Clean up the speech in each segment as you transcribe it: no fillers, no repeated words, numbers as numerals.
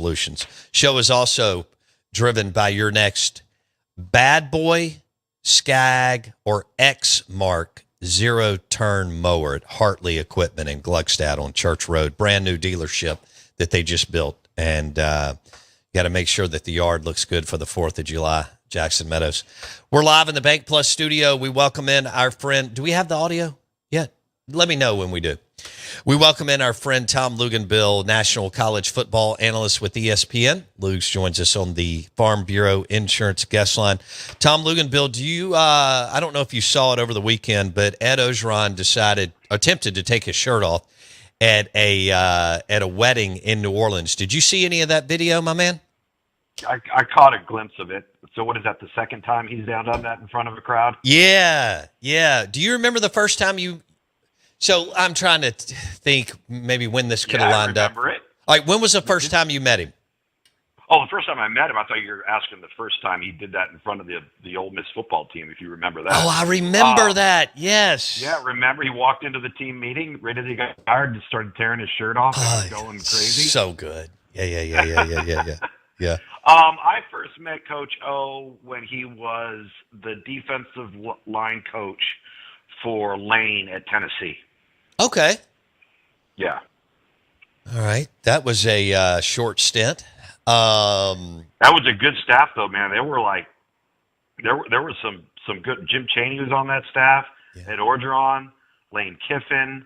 Solutions. Show is also driven by your next Bad Boy, Skag, or X-Mark zero-turn mower at Hartley Equipment in Gluckstadt on Church Road. Brand new dealership that they just built. And got to make sure that the yard looks good for the 4th of July, Jackson Meadows. We're live in the Bank Plus studio. We welcome in our friend. Do we have the audio yet? Let me know when we do. We welcome in our friend Tom Luginbill, National College Football Analyst with ESPN. Lugs joins us on the Farm Bureau Insurance guest line. Tom Luginbill, do you? I don't know if you saw it over the weekend, but Ed Orgeron attempted to take his shirt off at a wedding in New Orleans. Did you see any of that video, my man? I caught a glimpse of it. So what is that, the second time he's done that in front of a crowd? Yeah. Do you remember the first time you? So I'm trying to think maybe when this could have lined up. I remember it. All right, when was the first time you met him? Oh, the first time I met him, I thought you were asking the first time he did that in front of the Ole Miss football team, if you remember that. Oh, I remember that, yes. Yeah, remember he walked into the team meeting right as he got tired and started tearing his shirt off and going crazy. So good. Yeah. I first met Coach O when he was the defensive line coach for Lane at Tennessee. Okay. Yeah. All right. That was a short stint. That was a good staff, though, man. They were like, there were some good. Jim Chaney was on that staff. Yeah. Ed Orgeron, Lane Kiffin.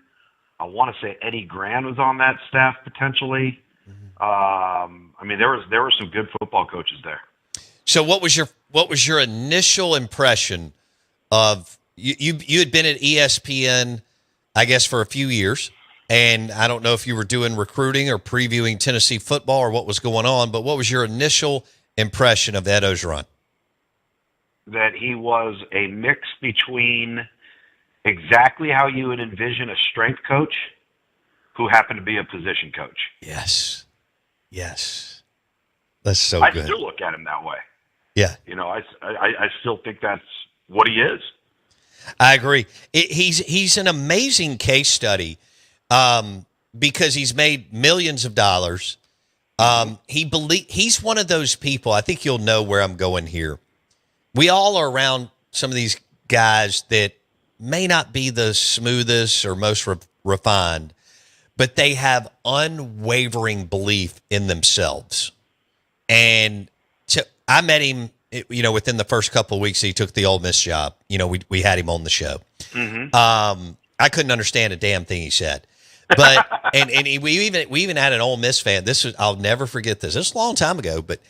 I want to say Eddie Grand was on that staff potentially. Mm-hmm. I mean, there were some good football coaches there. So, what was your initial impression of you had been at ESPN, I guess, for a few years? And I don't know if you were doing recruiting or previewing Tennessee football or what was going on, but what was your initial impression of Ed Orgeron? That he was a mix between exactly how you would envision a strength coach who happened to be a position coach. Yes. That's so good. I still look at him that way. Yeah. You know, I still think that's what he is. I agree. He's an amazing case study. Because he's made millions of dollars. He's one of those people. I think you'll know where I'm going here. We all are around some of these guys that may not be the smoothest or most refined, but they have unwavering belief in themselves. And I met him, within the first couple of weeks he took the Ole Miss job. We had him on the show. Mm-hmm. I couldn't understand a damn thing he said. But we even had an Ole Miss fan. I'll never forget this. This was a long time ago, but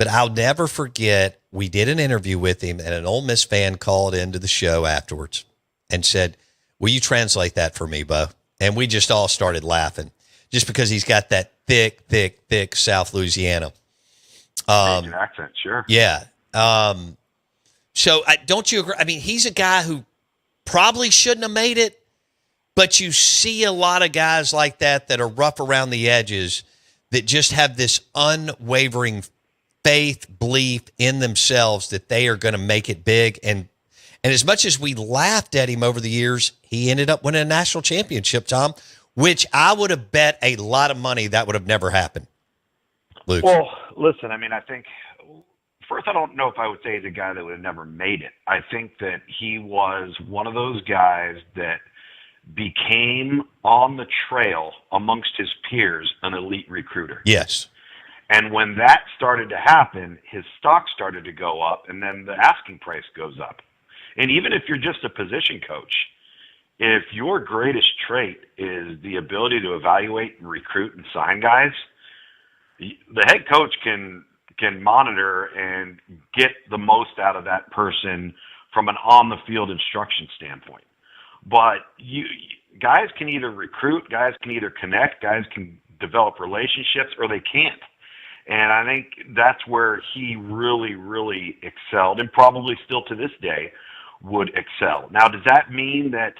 I'll never forget. We did an interview with him, and an Ole Miss fan called into the show afterwards and said, "Will you translate that for me, Bo?" And we just all started laughing, just because he's got that thick South Louisiana accent. Sure. Yeah. So don't you agree? I mean, he's a guy who probably shouldn't have made it. But you see a lot of guys like that are rough around the edges that just have this unwavering faith, belief in themselves that they are going to make it big. And as much as we laughed at him over the years, he ended up winning a national championship, Tom, which I would have bet a lot of money that would have never happened. Luke. Well, listen, I mean, I think first, I don't know if I would say he's a guy that would have never made it. I think that he was one of those guys that became on the trail amongst his peers an elite recruiter. Yes. And when that started to happen, his stock started to go up, and then the asking price goes up. And even if you're just a position coach, if your greatest trait is the ability to evaluate and recruit and sign guys, the head coach can monitor and get the most out of that person from an on-the-field instruction standpoint. But guys can either recruit, guys can either connect, guys can develop relationships, or they can't. And I think that's where he really, really excelled, and probably still to this day would excel. Now, does that mean that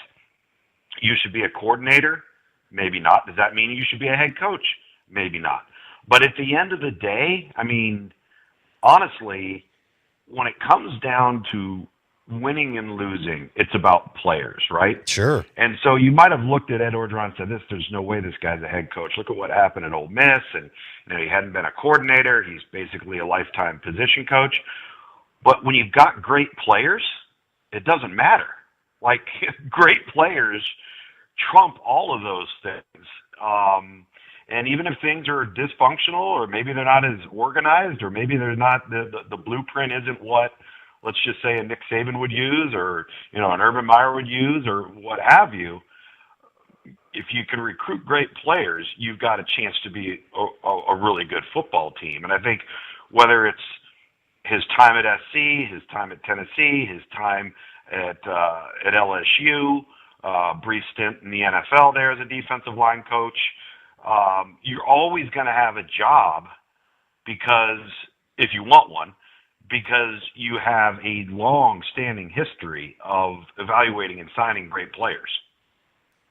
you should be a coordinator? Maybe not. Does that mean you should be a head coach? Maybe not. But at the end of the day, I mean, honestly, when it comes down to winning and losing. It's about players, right? Sure. And so you might have looked at Ed Orgeron and said, there's no way this guy's a head coach. Look at what happened at Ole Miss. And, he hadn't been a coordinator. He's basically a lifetime position coach. But when you've got great players, it doesn't matter. Like, great players trump all of those things. And even if things are dysfunctional, or maybe they're not as organized, or maybe they're not, the blueprint isn't what, let's just say, a Nick Saban would use, or an Urban Meyer would use, or what have you. If you can recruit great players, you've got a chance to be a really good football team. And I think whether it's his time at SC, his time at Tennessee, his time at LSU, brief stint in the NFL there as a defensive line coach, you're always going to have a job, because if you want one, because you have a long-standing history of evaluating and signing great players.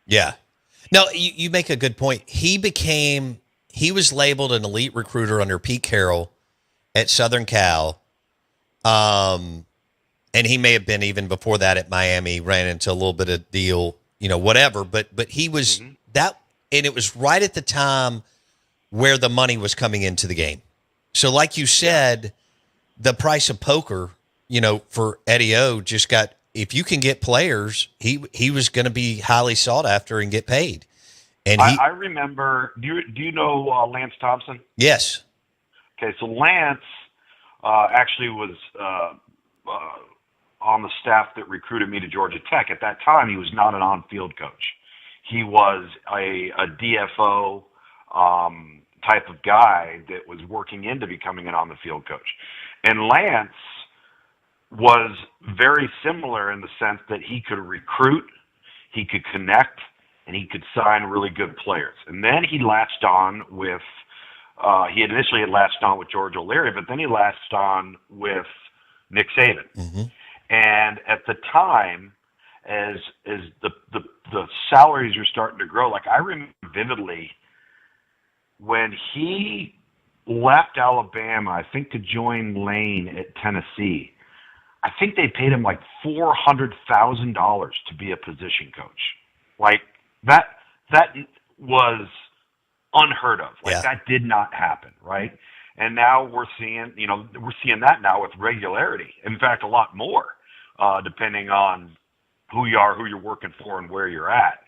Yeah. No, you make a good point. He was labeled an elite recruiter under Pete Carroll at Southern Cal. And he may have been even before that at Miami, ran into a little bit of deal, whatever. But he was that, and it was right at the time where the money was coming into the game. So like you said, the price of poker, for Eddie O just got, if you can get players, he was going to be highly sought after and get paid. And I remember, do you know Lance Thompson? Yes. Okay, so Lance actually was on the staff that recruited me to Georgia Tech. At that time, he was not an on-field coach. He was a DFO type of guy that was working into becoming an on-the-field coach. And Lance was very similar in the sense that he could recruit, he could connect, and he could sign really good players. And then he latched on with, he initially had latched on with George O'Leary, but then he latched on with Nick Saban. Mm-hmm. And at the time, as the salaries were starting to grow, like I remember vividly when he left Alabama, I think to join Lane at Tennessee, I think they paid him like $400,000 to be a position coach. Like that was unheard of. Like that did not happen, right? And now we're seeing that now with regularity. In fact, a lot more, depending on who you are, who you're working for, and where you're at.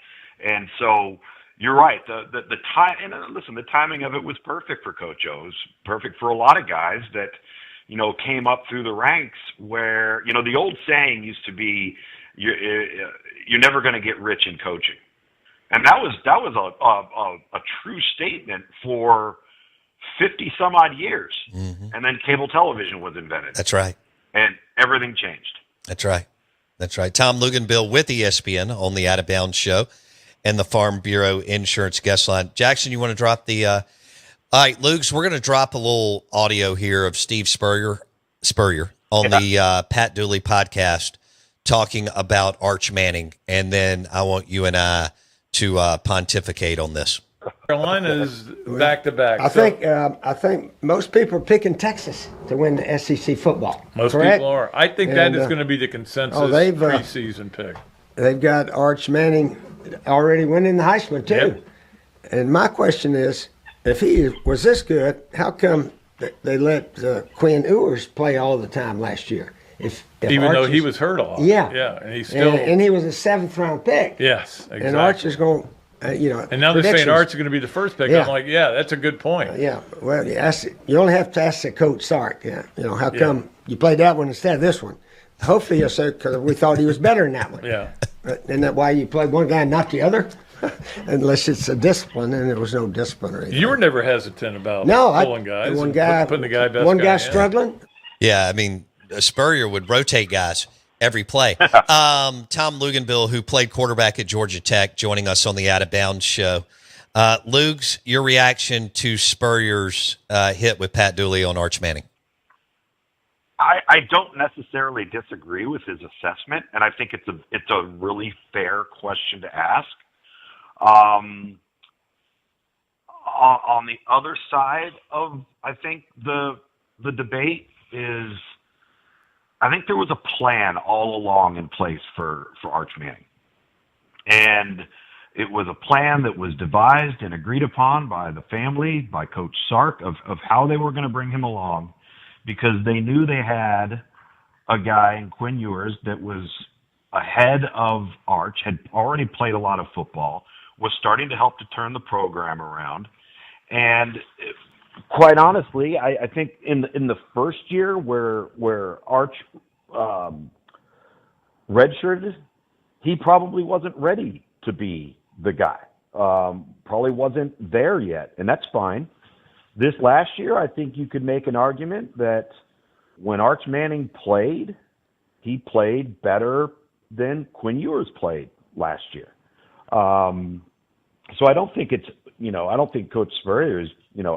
And so you're right. The time, and listen, the timing of it was perfect for Coach O. It was perfect for a lot of guys that, came up through the ranks where, the old saying used to be, you're never going to get rich in coaching. And that was a true statement for 50 some odd years. Mm-hmm. And then cable television was invented. That's right. And everything changed. That's right. That's right. Tom Luginbill with ESPN on the Out of Bounds show and the Farm Bureau Insurance guest line. Jackson, you want to drop the, all right, Lugs, we're going to drop a little audio here of Steve Spurrier on the Pat Dooley podcast talking about Arch Manning. And then I want you and I to pontificate on this. Carolina's back-to-back. I think most people are picking Texas to win the SEC football. Most correct? people are. I think that is going to be the consensus preseason pick. They've got Arch Manning already winning the Heisman too. Yep. And my question is, if he was this good, how come they let Quinn Ewers play all the time last year? If even though he was hurt a lot. Yeah, and he's still and he was a 7th-round pick. Yes, exactly. And Arch is going. And now they're saying Arch is going to be the first pick. Yeah. I'm like, yeah, that's a good point. Yeah, well, you only have to ask the coach Sark. Yeah, how come you played that one instead of this one? Hopefully, you'll say because we thought he was better in that one. Yeah, isn't that why you played one guy and not the other? Unless it's a discipline, and there was no discipline or anything. You were never hesitant about pulling guys. One guy, putting the guy best one guy in. struggling. Yeah, I mean, Spurrier would rotate guys every play. Tom Luginbill, who played quarterback at Georgia Tech, joining us on the Out of Bounds show. Lugs, your reaction to Spurrier's hit with Pat Dooley on Arch Manning? I don't necessarily disagree with his assessment, and I think it's a really fair question to ask. On the other side of, I think, the debate is I think there was a plan all along in place for Arch Manning. And it was a plan that was devised and agreed upon by the family, by Coach Sark, of how they were going to bring him along, because they knew they had a guy in Quinn Ewers that was ahead of Arch, had already played a lot of football, was starting to help to turn the program around. And quite honestly, I think in the first year where Arch redshirted, he probably wasn't ready to be the guy. Probably wasn't there yet, and that's fine. This last year, I think you could make an argument that when Arch Manning played, he played better than Quinn Ewers played last year. So I don't think it's, I don't think Coach Spurrier is,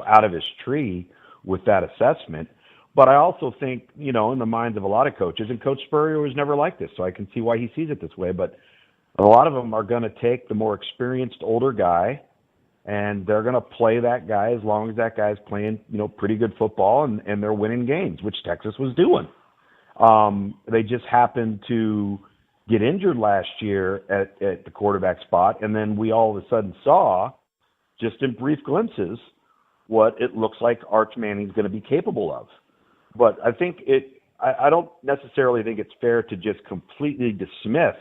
out of his tree with that assessment. But I also think, in the minds of a lot of coaches, and Coach Spurrier was never like this, so I can see why he sees it this way, but a lot of them are going to take the more experienced older guy, and they're going to play that guy as long as that guy's playing, pretty good football, and they're winning games, which Texas was doing. They just happened to get injured last year at the quarterback spot, and then we all of a sudden saw, just in brief glimpses, what it looks like Arch Manning's going to be capable of. But I think I don't necessarily think it's fair to just completely dismiss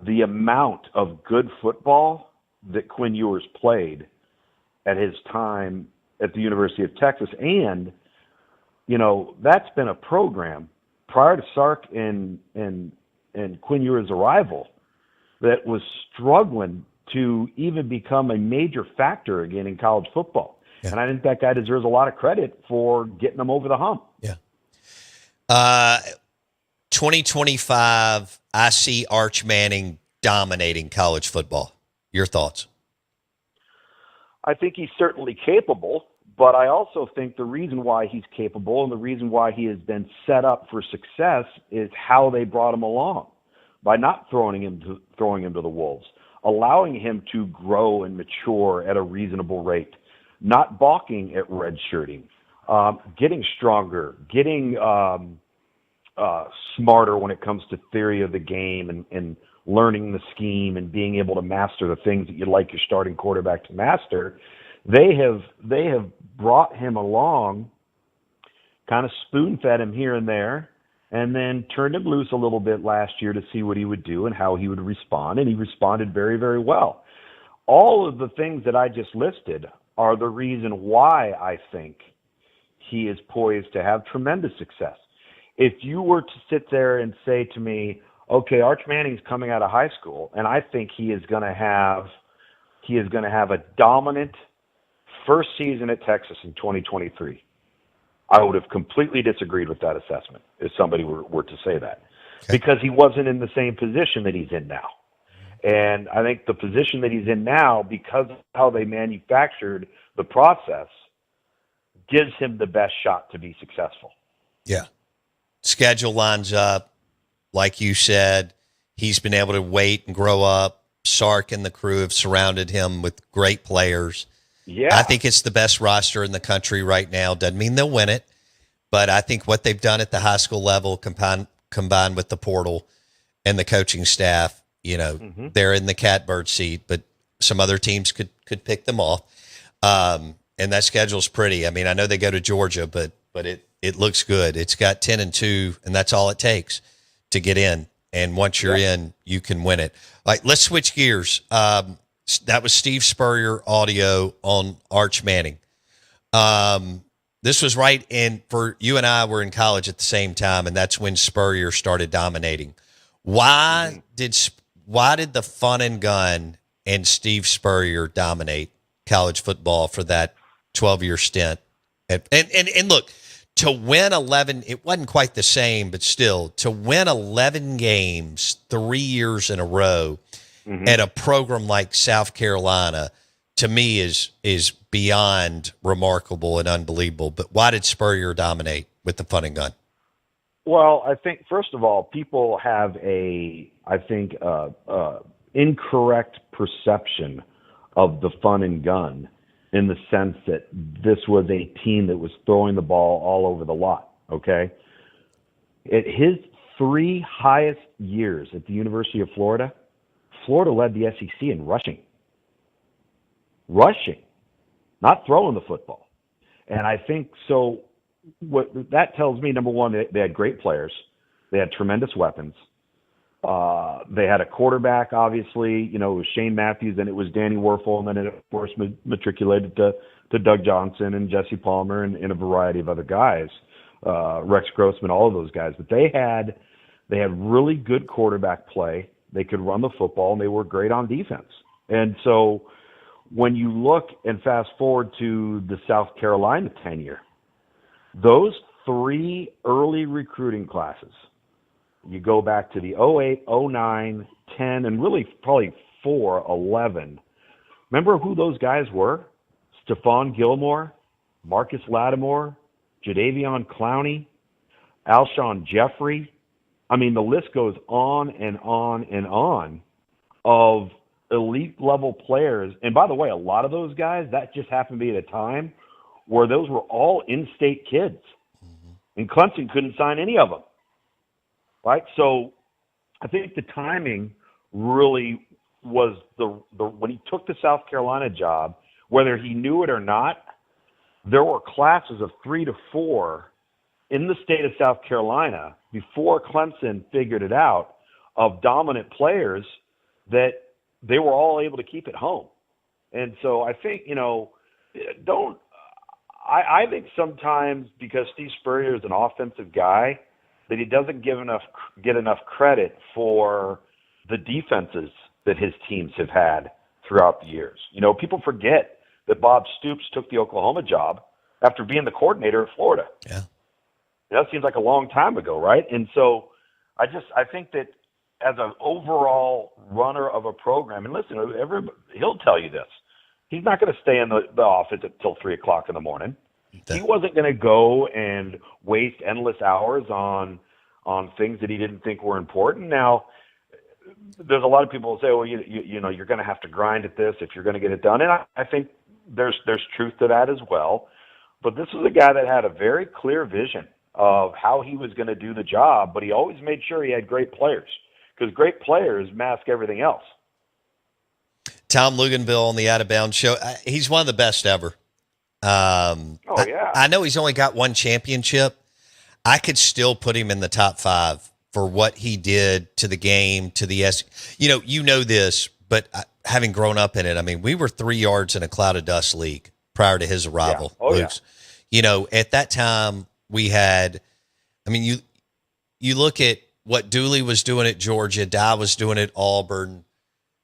the amount of good football that Quinn Ewers played at his time at the University of Texas. And, that's been a program prior to Sark and Quinn Ewers' arrival that was struggling to even become a major factor again in college football. Yeah. And I think that guy deserves a lot of credit for getting them over the hump. Yeah. 2025, I see Arch Manning dominating college football. Your thoughts? I think he's certainly capable, but I also think the reason why he's capable and the reason why he has been set up for success is how they brought him along, by not throwing him to the wolves, allowing him to grow and mature at a reasonable rate, not balking at redshirting, getting stronger, getting smarter when it comes to theory of the game and learning the scheme and being able to master the things that you'd like your starting quarterback to master. They have brought him along, kind of spoon-fed him here and there, and then turned him loose a little bit last year to see what he would do and how he would respond, and he responded very, very well. All of the things that I just listed are the reason why I think he is poised to have tremendous success. If you were to sit there and say to me, okay, Arch Manning's coming out of high school, and I think he is going to have a dominant first season at Texas in 2023, I would have completely disagreed with that assessment if somebody were to say that, because he wasn't in the same position that he's in now. And I think the position that he's in now, because of how they manufactured the process, gives him the best shot to be successful. Yeah. Schedule lines up. Like you said, he's been able to wait and grow up. Sark and the crew have surrounded him with great players. Yeah. I think it's the best roster in the country right now. Doesn't mean they'll win it, but I think what they've done at the high school level combined with the portal and the coaching staff, they're in the catbird seat, but some other teams could pick them off. And that schedule's pretty. I mean, I know they go to Georgia, but it looks good. It's got 10-2, and that's all it takes to get in. And once you're in, you can win it. All right, let's switch gears. That was Steve Spurrier audio on Arch Manning. This was right in, for you and I were in college at the same time, and that's when Spurrier started dominating. Why did the fun and gun and Steve Spurrier dominate college football for that 12-year stint? And look, to win 11, it wasn't quite the same, but still, to win 11 games 3 years in a row at a program like South Carolina, to me, is beyond remarkable and unbelievable. But why did Spurrier dominate with the fun and gun? Well, I think, first of all, people have incorrect perception of the fun and gun, in the sense that this was a team that was throwing the ball all over the lot, okay? At his 3 highest years at the University of Florida, Florida led the SEC in rushing. Rushing, not throwing the football. And I think so. What that tells me, number one, they had great players. They had tremendous weapons. They had a quarterback, obviously, it was Shane Matthews, and it was Danny Werfel, and then it, of course, matriculated to Doug Johnson and Jesse Palmer and a variety of other guys, Rex Grossman, all of those guys. But they had really good quarterback play. They could run the football, and they were great on defense. And so when you look and fast forward to the South Carolina tenure, those 3 early recruiting classes, you go back to the 08, 09, 10, and really probably 4, 11. Remember who those guys were? Stephon Gilmore, Marcus Lattimore, Jadeveon Clowney, Alshon Jeffrey. I mean, the list goes on and on and on of elite level players. And by the way, a lot of those guys, that just happened to be at a time where those were all in-state kids. And Clemson couldn't sign any of them. Right? So I think the timing really was the when he took the South Carolina job, whether he knew it or not, there were classes of 3 to 4 in the state of South Carolina before Clemson figured it out of dominant players that they were all able to keep at home. And so I think, I think sometimes because Steve Spurrier is an offensive guy, that he doesn't get enough credit for the defenses that his teams have had throughout the years. People forget that Bob Stoops took the Oklahoma job after being the coordinator at Florida. Yeah. That seems like a long time ago, right? And so I think that as an overall runner of a program, and listen, he'll tell you this, he's not going to stay in the office until 3 o'clock in the morning. He wasn't going to go and waste endless hours on things that he didn't think were important. Now, there's a lot of people who say, well, you're going to have to grind at this if you're going to get it done. And I think there's truth to that as well. But this was a guy that had a very clear vision of how he was going to do the job, but he always made sure he had great players because great players mask everything else. Tom Luginbill on the Out of Bounds show. He's one of the best ever. Yeah. I know he's only got one championship. I could still put him in the top 5 for what he did to the game, to the you know this, but having grown up in it, I mean, we were 3 yards in a cloud of dust league prior to his arrival. Yeah. Oh, yeah. At that time we had, I mean, you look at what Dooley was doing at Georgia, Dye was doing at Auburn,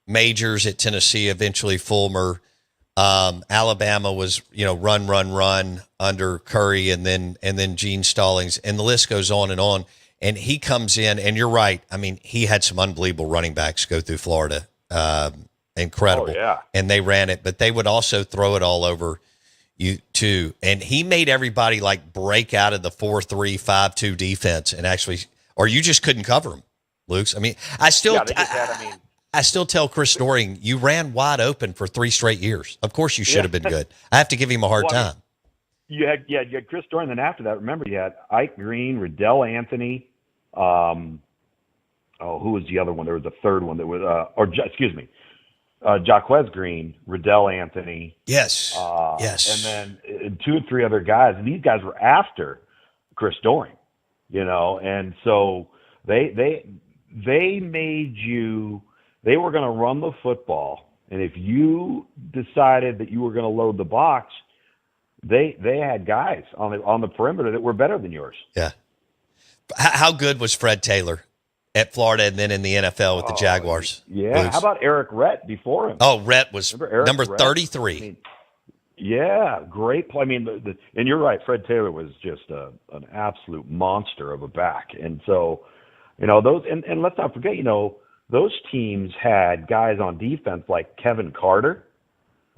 Majors at Tennessee, eventually Fulmer. Alabama was, run under Curry and then Gene Stallings, and the list goes on. And he comes in, and you're right. I mean, he had some unbelievable running backs go through Florida. Incredible. Oh, yeah. And they ran it, but they would also throw it all over you too. And he made everybody like break out of the 4-3, 5-2 defense and actually, or you just couldn't cover them, Luke's. I mean, I still tell Chris Doring, you ran wide open for 3 straight years. Of course you should have been good. I have to give him a hard time. You had Chris Doring. Then after that, remember you had Ike Green, Riddell Anthony. Who was the other one? There was a third one that was, Jaquez Green, Riddell Anthony. Yes. Yes. And then 2 or 3 other guys. And these guys were after Chris Doring, and so they made you. They were going to run the football, and if you decided that you were going to load the box, they had guys on the perimeter that were better than yours. Yeah. How good was Fred Taylor at Florida and then in the NFL with the Jaguars? Yeah. Blues? How about Eric Rhett before him? Oh, Rhett was number 33. I mean, yeah, great play. I mean, and you're right. Fred Taylor was just an absolute monster of a back, and so those. And let's not forget, those teams had guys on defense like Kevin Carter.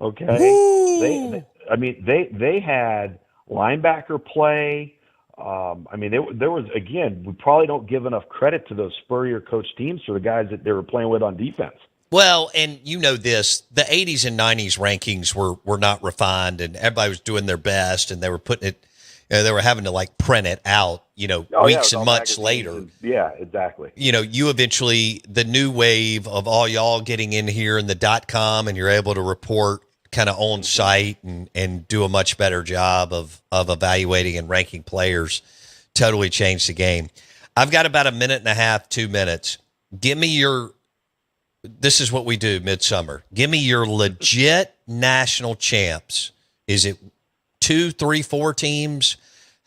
Okay, they had linebacker play. There was, again, we probably don't give enough credit to those Spurrier coach teams for the guys that they were playing with on defense. Well, and this, the 80s and 90s rankings were not refined, and everybody was doing their best, and they were putting it. They were having to like print it out, weeks and months later. Yeah, exactly. You eventually, the new wave of all y'all getting in here in the .com, and you're able to report kind of on site and do a much better job of evaluating and ranking players. Totally changed the game. I've got about a minute and a half, 2 minutes. Give me this is what we do midsummer. Give me your legit national champs. Is it 2, 3, 4 teams?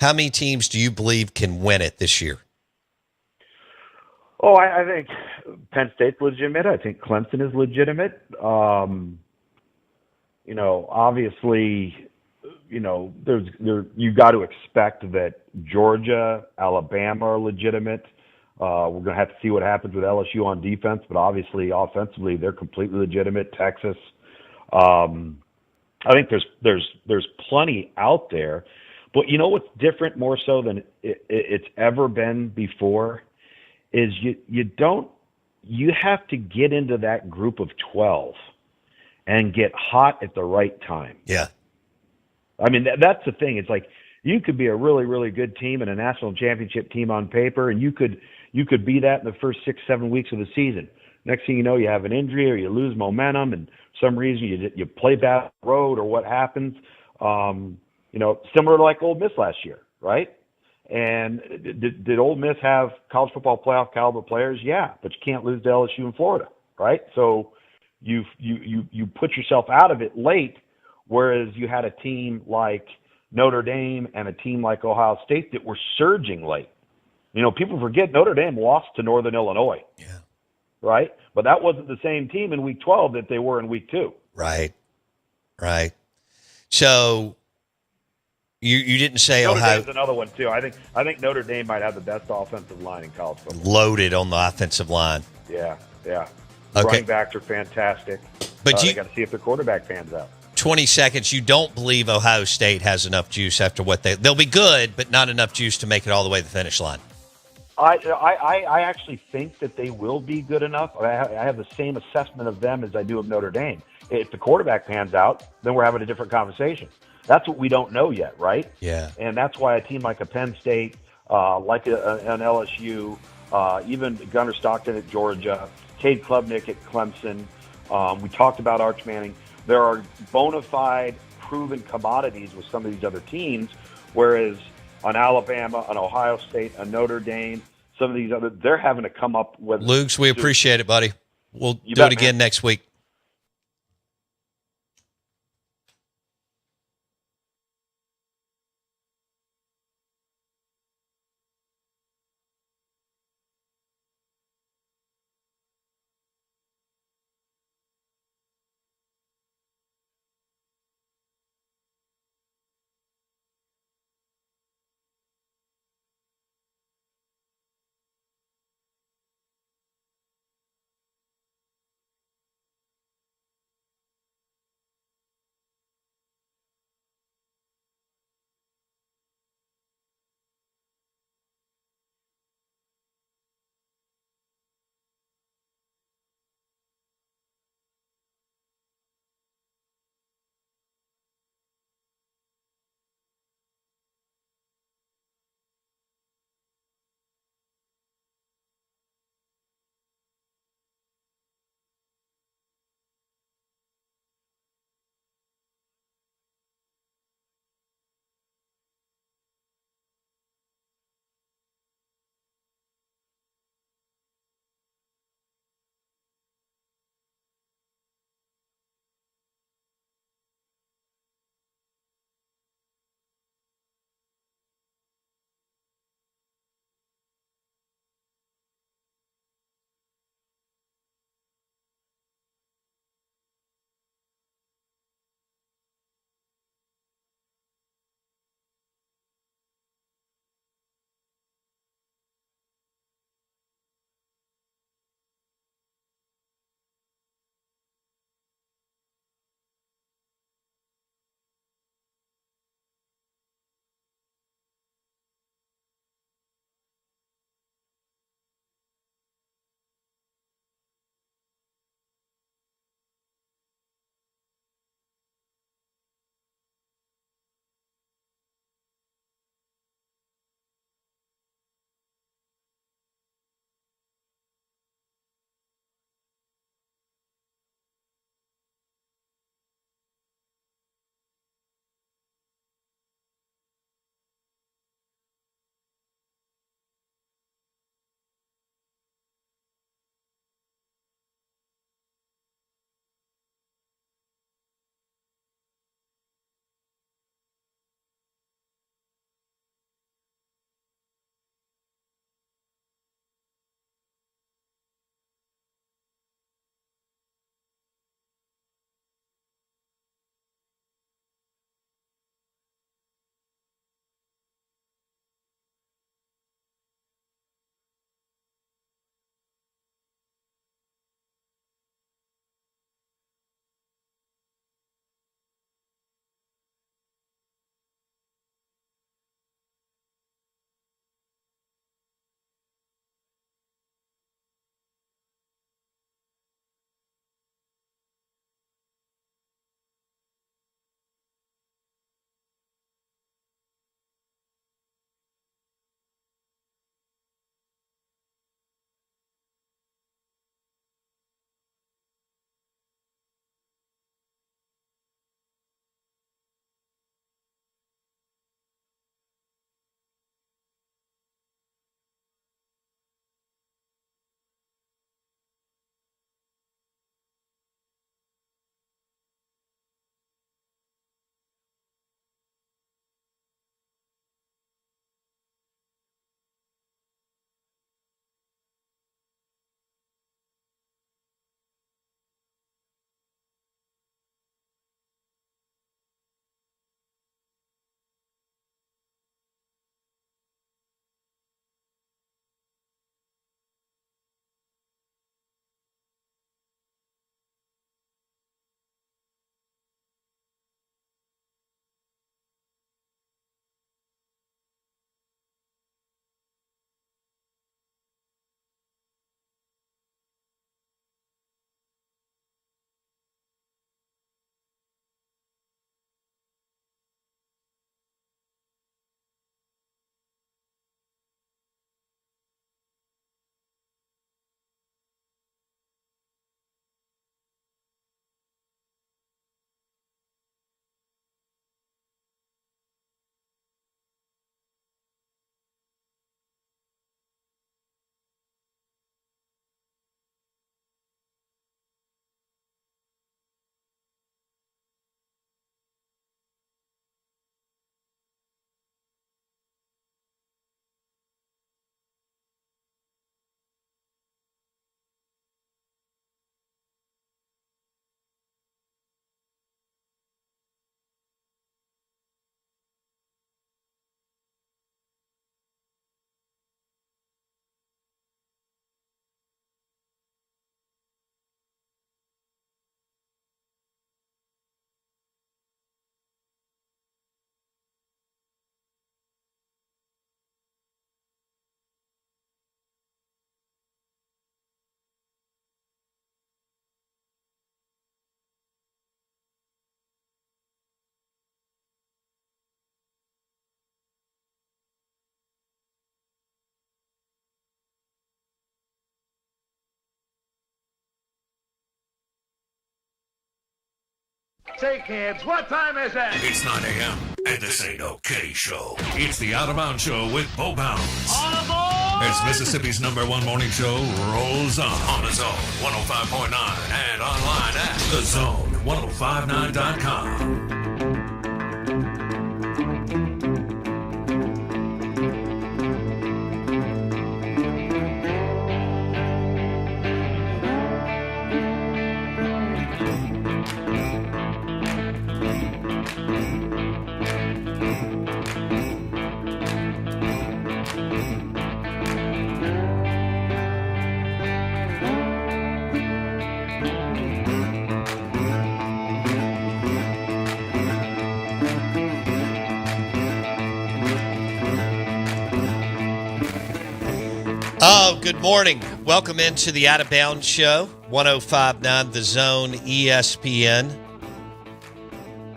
How many teams do you believe can win it this year? Oh, I think Penn State's legitimate. I think Clemson is legitimate. Obviously, you got to expect that Georgia, Alabama are legitimate. We're going to have to see what happens with LSU on defense, but obviously offensively they're completely legitimate. Texas. I think there's plenty out there, but what's different more so than it's ever been before is you have to get into that group of 12 and get hot at the right time. Yeah. I mean, that's the thing. It's like you could be a really, really good team and a national championship team on paper, and you could be that in the first 6-7 weeks of the season. Next thing you know, you have an injury or you lose momentum, and some reason you play bad road or what happens. Similar to like Ole Miss last year, right? And did Ole Miss have college football playoff caliber players? Yeah, but you can't lose to LSU in Florida, right? So you put yourself out of it late, whereas you had a team like Notre Dame and a team like Ohio State that were surging late. People forget Notre Dame lost to Northern Illinois. Yeah. Right? But that wasn't the same team in week 12 that they were in week 2. Right. So you didn't say Notre Ohio. Dame's another one too. I think Notre Dame might have the best offensive line in college football. Loaded on the offensive line. Yeah. Okay. Running backs are fantastic. But you got to see if their quarterback pans out. 20 seconds. You don't believe Ohio State has enough juice after what they'll be good, but not enough juice to make it all the way to the finish line. I actually think that they will be good enough. I have the same assessment of them as I do of Notre Dame. If the quarterback pans out, then we're having a different conversation. That's what we don't know yet, right? Yeah. And that's why a team like a Penn State, like an LSU, even Gunnar Stockton at Georgia, Cade Klubnik at Clemson, we talked about Arch Manning. There are bona fide, proven commodities with some of these other teams, whereas on Alabama, on Ohio State, on Notre Dame, some of these other, they're having to come up with. Lugs, we appreciate it, buddy. We'll do it again next week. Say, kids, what time is it? It's 9 a.m., and this ain't okay show. It's the Out of Bounds Show with Bo Bounds. All aboard! As Mississippi's #1 morning show rolls on the Zone 105.9 and online at thezone1059.com. Oh, good morning. Welcome into the Out of Bounds Show, 105.9 The Zone ESPN.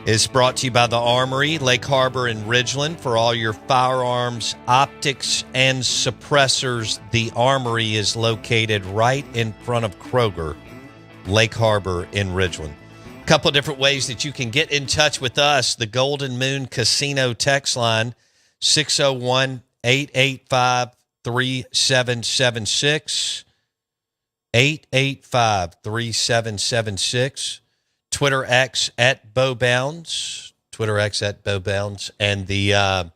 Is brought to you by the Armory, Lake Harbor and Ridgeland. For all your firearms, optics, and suppressors, the Armory is located right in front of Kroger, Lake Harbor in Ridgeland. A couple of different ways that you can get in touch with us. The Golden Moon Casino text line, 601-885-3776, 885-3776. Twitter X at Bo Bounds, and the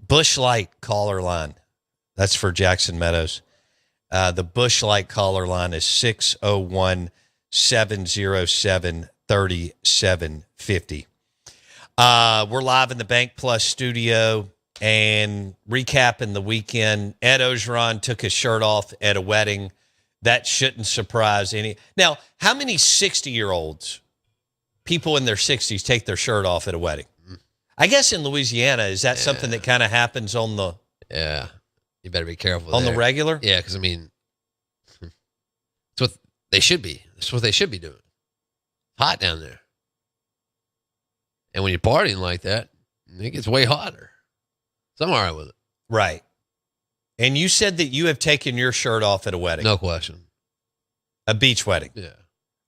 Busch Light caller line. That's for Jackson Meadows. The Busch Light caller line is 601-707-3750. We're live in the Bank Plus studio and recapping the weekend. Ed Ogeron took his shirt off at a wedding. That shouldn't surprise any. Now, how many 60-year-olds, people in their 60s, take their shirt off at a wedding? I guess in Louisiana, is that something that kind of happens on the... Yeah. You better be careful on there. The regular? Yeah, because, I mean, it's what they should be. That's what they should be doing. Hot down there. And when you're partying like that, it gets way hotter. So I'm all right with it. Right. And you said that you have taken your shirt off at a wedding. No question. A beach wedding. Yeah.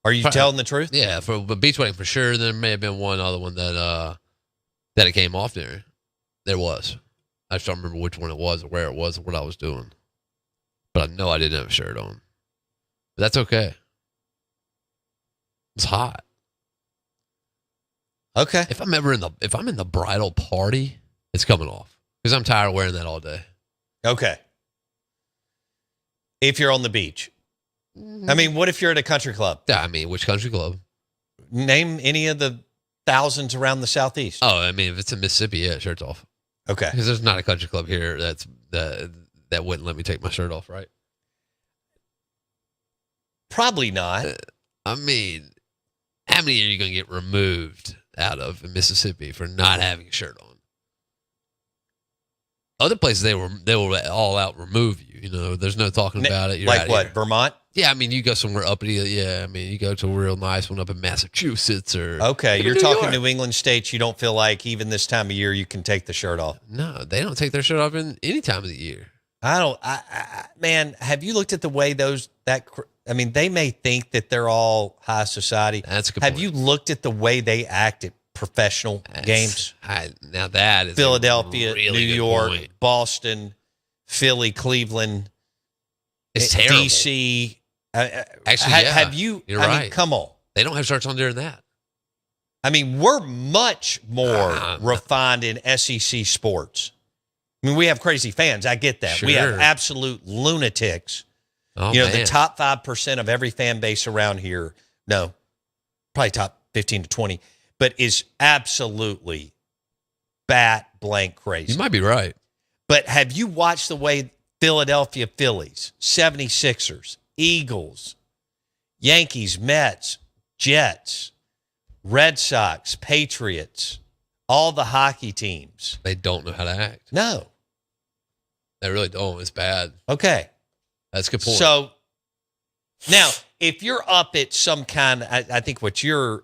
Are you telling the truth? Yeah, for a beach wedding for sure. There may have been one other one that it came off there. There was. I just don't remember which one it was or where it was or what I was doing. But I know I didn't have a shirt on. But that's okay. It's hot. Okay. If I'm in the bridal party, it's coming off. Because I'm tired of wearing that all day. Okay. If you're on the beach. I mean, what if you're at a country club? Yeah, I mean, which country club? Name any of the thousands around the Southeast. Oh, I mean, if it's in Mississippi, yeah, shirt's off. Okay. Because there's not a country club here that wouldn't let me take my shirt off, right? Probably not. I mean, how many are you going to get removed out of in Mississippi for not having a shirt on? Other places they will all out remove you. You know, there's no talking about it. You're like what? Here. Vermont? Yeah, I mean, you go somewhere uppity. Yeah, I mean, you go to a real nice one up in Massachusetts or okay. You're talking New England states. You don't feel like even this time of year you can take the shirt off. No, they don't take their shirt off in any time of the year. I don't. Man, have you looked at the way I mean, they may think that they're all high society. That's a good Have point. you looked at the way they act at professional games? Now that is Philadelphia, really New good York, point. Boston, Philly, Cleveland, It's terrible. DC. Actually, yeah, have you? You're I right. mean, come on. They don't have shirts on during that. I mean, we're much more refined in SEC sports. I mean, we have crazy fans. I get that. Sure. We have absolute lunatics. Oh, you know, man. the top 5% of every fan base around here, no, probably top 15 to 20, but is absolutely bat blank crazy. You might be right. But have you watched the way Philadelphia Phillies, 76ers, Eagles, Yankees, Mets, Jets, Red Sox, Patriots, all the hockey teams? They don't know how to act. No. They really don't. It's bad. Okay. That's a good point. So now, if you're up at some kind, I think what you're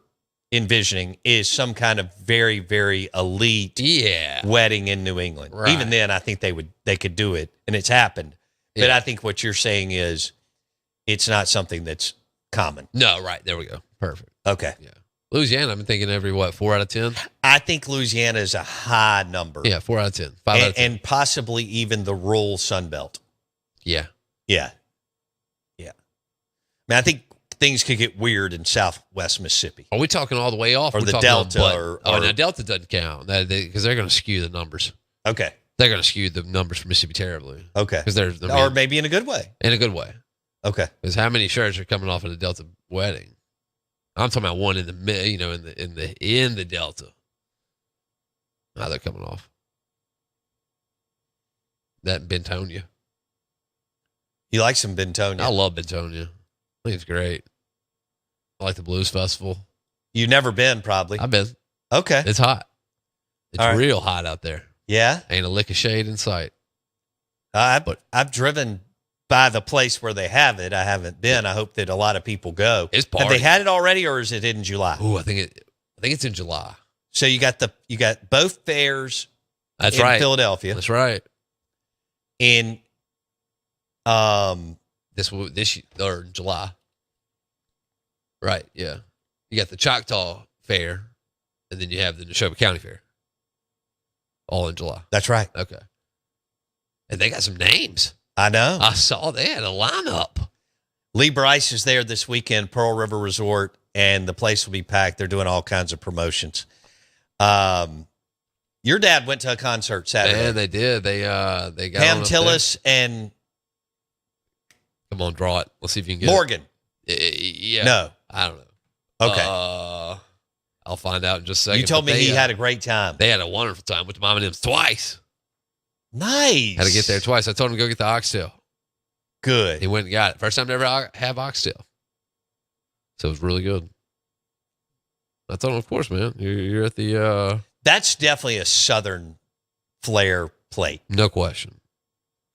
envisioning is some kind of very, very elite wedding in New England. Right. Even then, I think they could do it, and it's happened. But I think what you're saying is it's not something that's common. No, right. There we go. Perfect. Okay. Yeah. Louisiana, I've been thinking every, 4 out of 10? I think Louisiana is a high number. Yeah, 4 out of 10. 5 out of 10. And possibly even the rural Sun Belt. Yeah. Yeah. I mean, I think things could get weird in southwest Mississippi. Are we talking all the way off? Or the Delta? No, Delta doesn't count because they're going to skew the numbers. Okay. They're going to skew the numbers for Mississippi terribly. Okay. Because or maybe in a good way. In a good way. Okay. Because how many shirts are coming off at a Delta wedding? I'm talking about one in the in the Delta. Now they're coming off. That Bentonia. You like some Bentonia? I love Bentonia. I think it's great. I like the Blues Festival. You've never been, probably. I've been. Okay. It's hot. It's right. real hot out there. Yeah? Ain't a lick of shade in sight. I've driven by the place where they have it. I haven't been. I hope that a lot of people go. It's Have they had it already, or is it in July? Ooh, I think it's in July. So you got both fairs. That's in right. Philadelphia. That's right. In this or July. Right. Yeah. You got the Choctaw Fair, and then you have the Neshoba County Fair. All in July. That's right. Okay. And they got some names. I know. I saw they had a lineup. Lee Bryce is there this weekend, Pearl River Resort, and the place will be packed. They're doing all kinds of promotions. Your dad went to a concert Saturday. Yeah, they did. They got Pam Tillis and come on, draw it. Let's see if you can get Morgan. Yeah. No. I don't know. Okay. I'll find out in just a second. You told me he had a great time. They had a wonderful time with the Mom and M's twice. Nice. Had to get there twice. I told him to go get the oxtail. Good. He went and got it. First time to ever have oxtail. So it was really good. I told him, of course, man. You're at the... That's definitely a Southern flair plate. No question.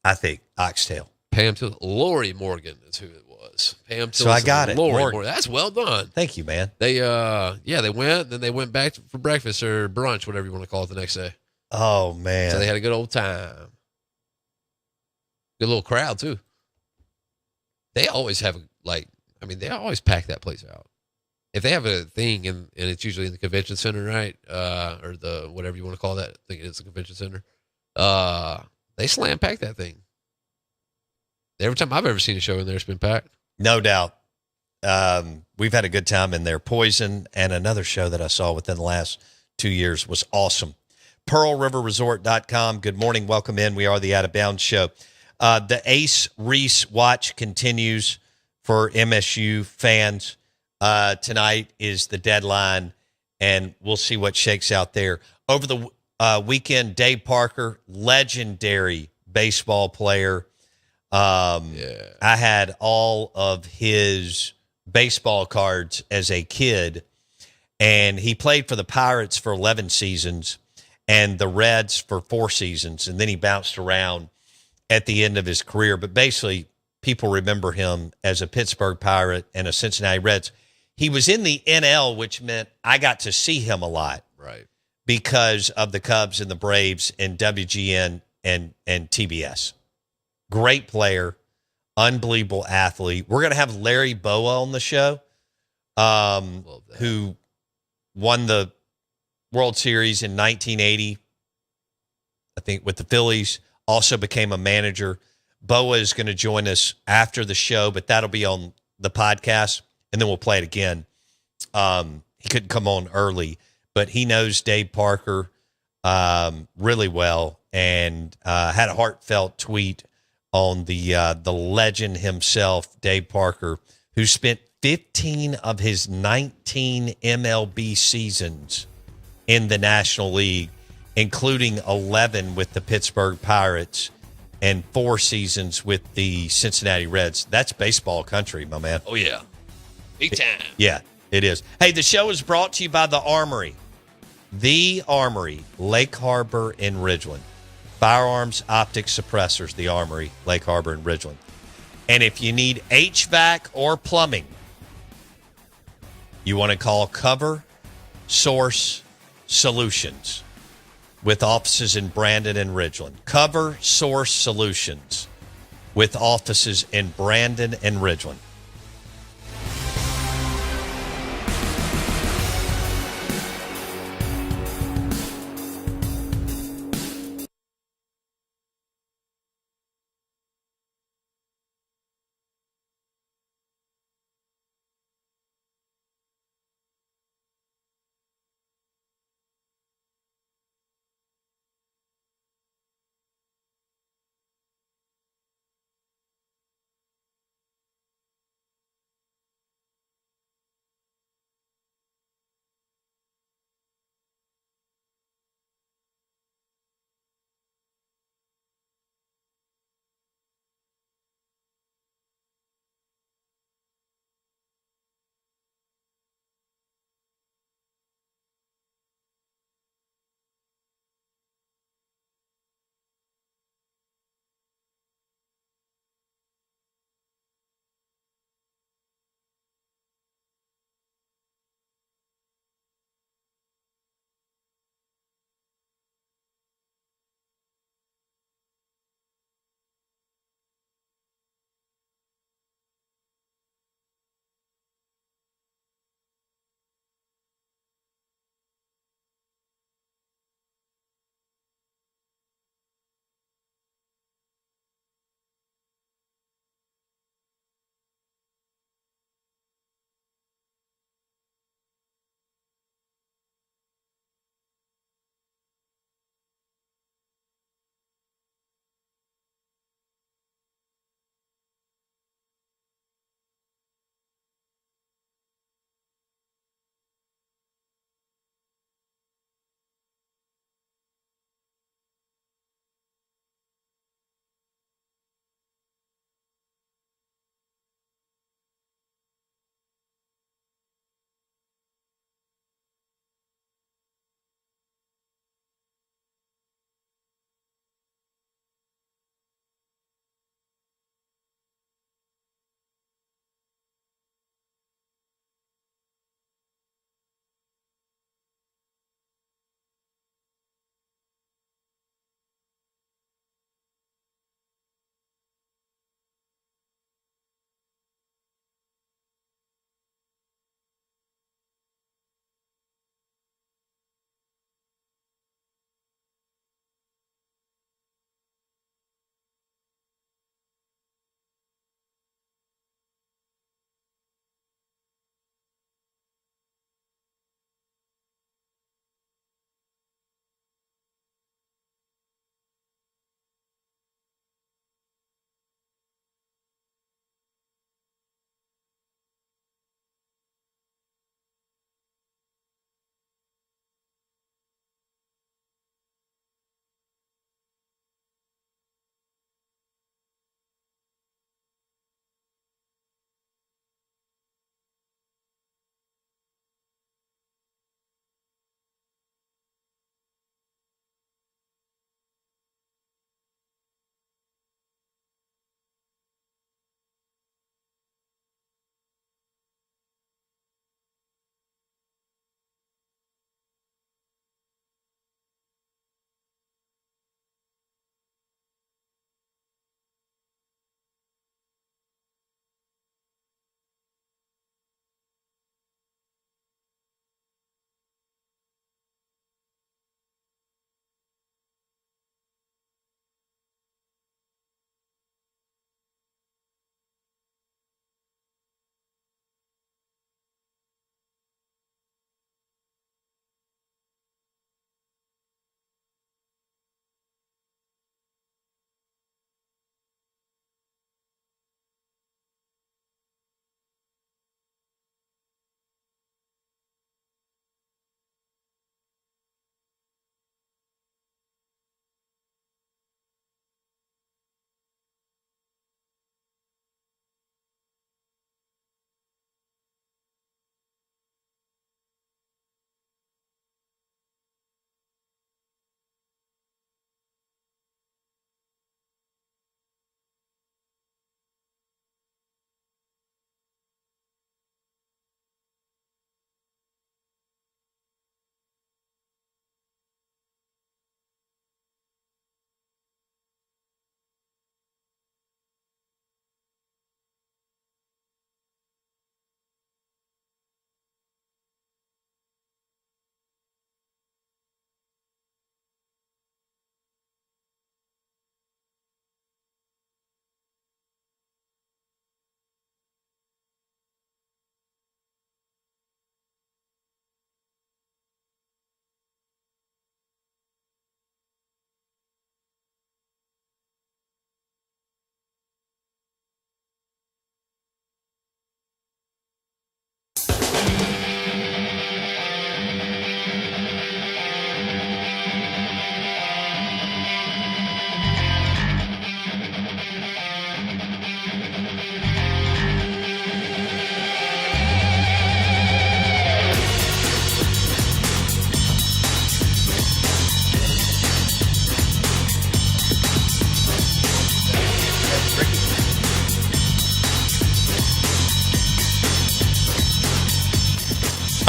I think. Oxtail. Pam Tillis. Lori Morgan is who it was. Pam Tillis. So I got it. Lori Morgan. That's well done. Thank you, man. They went, then they went back for breakfast or brunch, whatever you want to call it, the next day. Oh, man. So they had a good old time. Good little crowd, too. They always have, they always pack that place out. If they have a thing, and it's usually in the convention center, right? Or the, whatever you want to call that. I think it's the convention center. They slam pack that thing. Every time I've ever seen a show in there, it's been packed. No doubt. We've had a good time in there. Poison and another show that I saw within the last 2 years was awesome. PearlRiverResort.com. Good morning. Welcome in. We are the Out of Bounds Show. The Ace Reese watch continues for MSU fans. Tonight is the deadline, and we'll see what shakes out there. Over the weekend, Dave Parker, legendary baseball player. I had all of his baseball cards as a kid, and he played for the Pirates for 11 seasons and the Reds for 4 seasons, and then he bounced around at the end of his career. But basically, people remember him as a Pittsburgh Pirate and a Cincinnati Reds. He was in the NL, which meant I got to see him a lot. Right. Because of the Cubs and the Braves and WGN and TBS. Great player, unbelievable athlete. We're going to have Larry Bowa on the show, who won the World Series in 1980, I think, with the Phillies, also became a manager. Bowa is going to join us after the show, but that'll be on the podcast, and then we'll play it again. He couldn't come on early, but he knows Dave Parker really well, and had a heartfelt tweet on the legend himself, Dave Parker, who spent 15 of his 19 MLB seasons in the National League, including 11 with the Pittsburgh Pirates and 4 seasons with the Cincinnati Reds. That's baseball country, my man. Oh, yeah. Big time. Yeah, it is. Hey, the show is brought to you by The Armory. The Armory, Lake Harbor in Ridgeland. Firearms, optics, suppressors, The Armory, Lake Harbor in Ridgeland. And if you need HVAC or plumbing, you want to call Cover Source Solutions with offices in Brandon and Ridgeland. Cover Source Solutions with offices in Brandon and Ridgeland.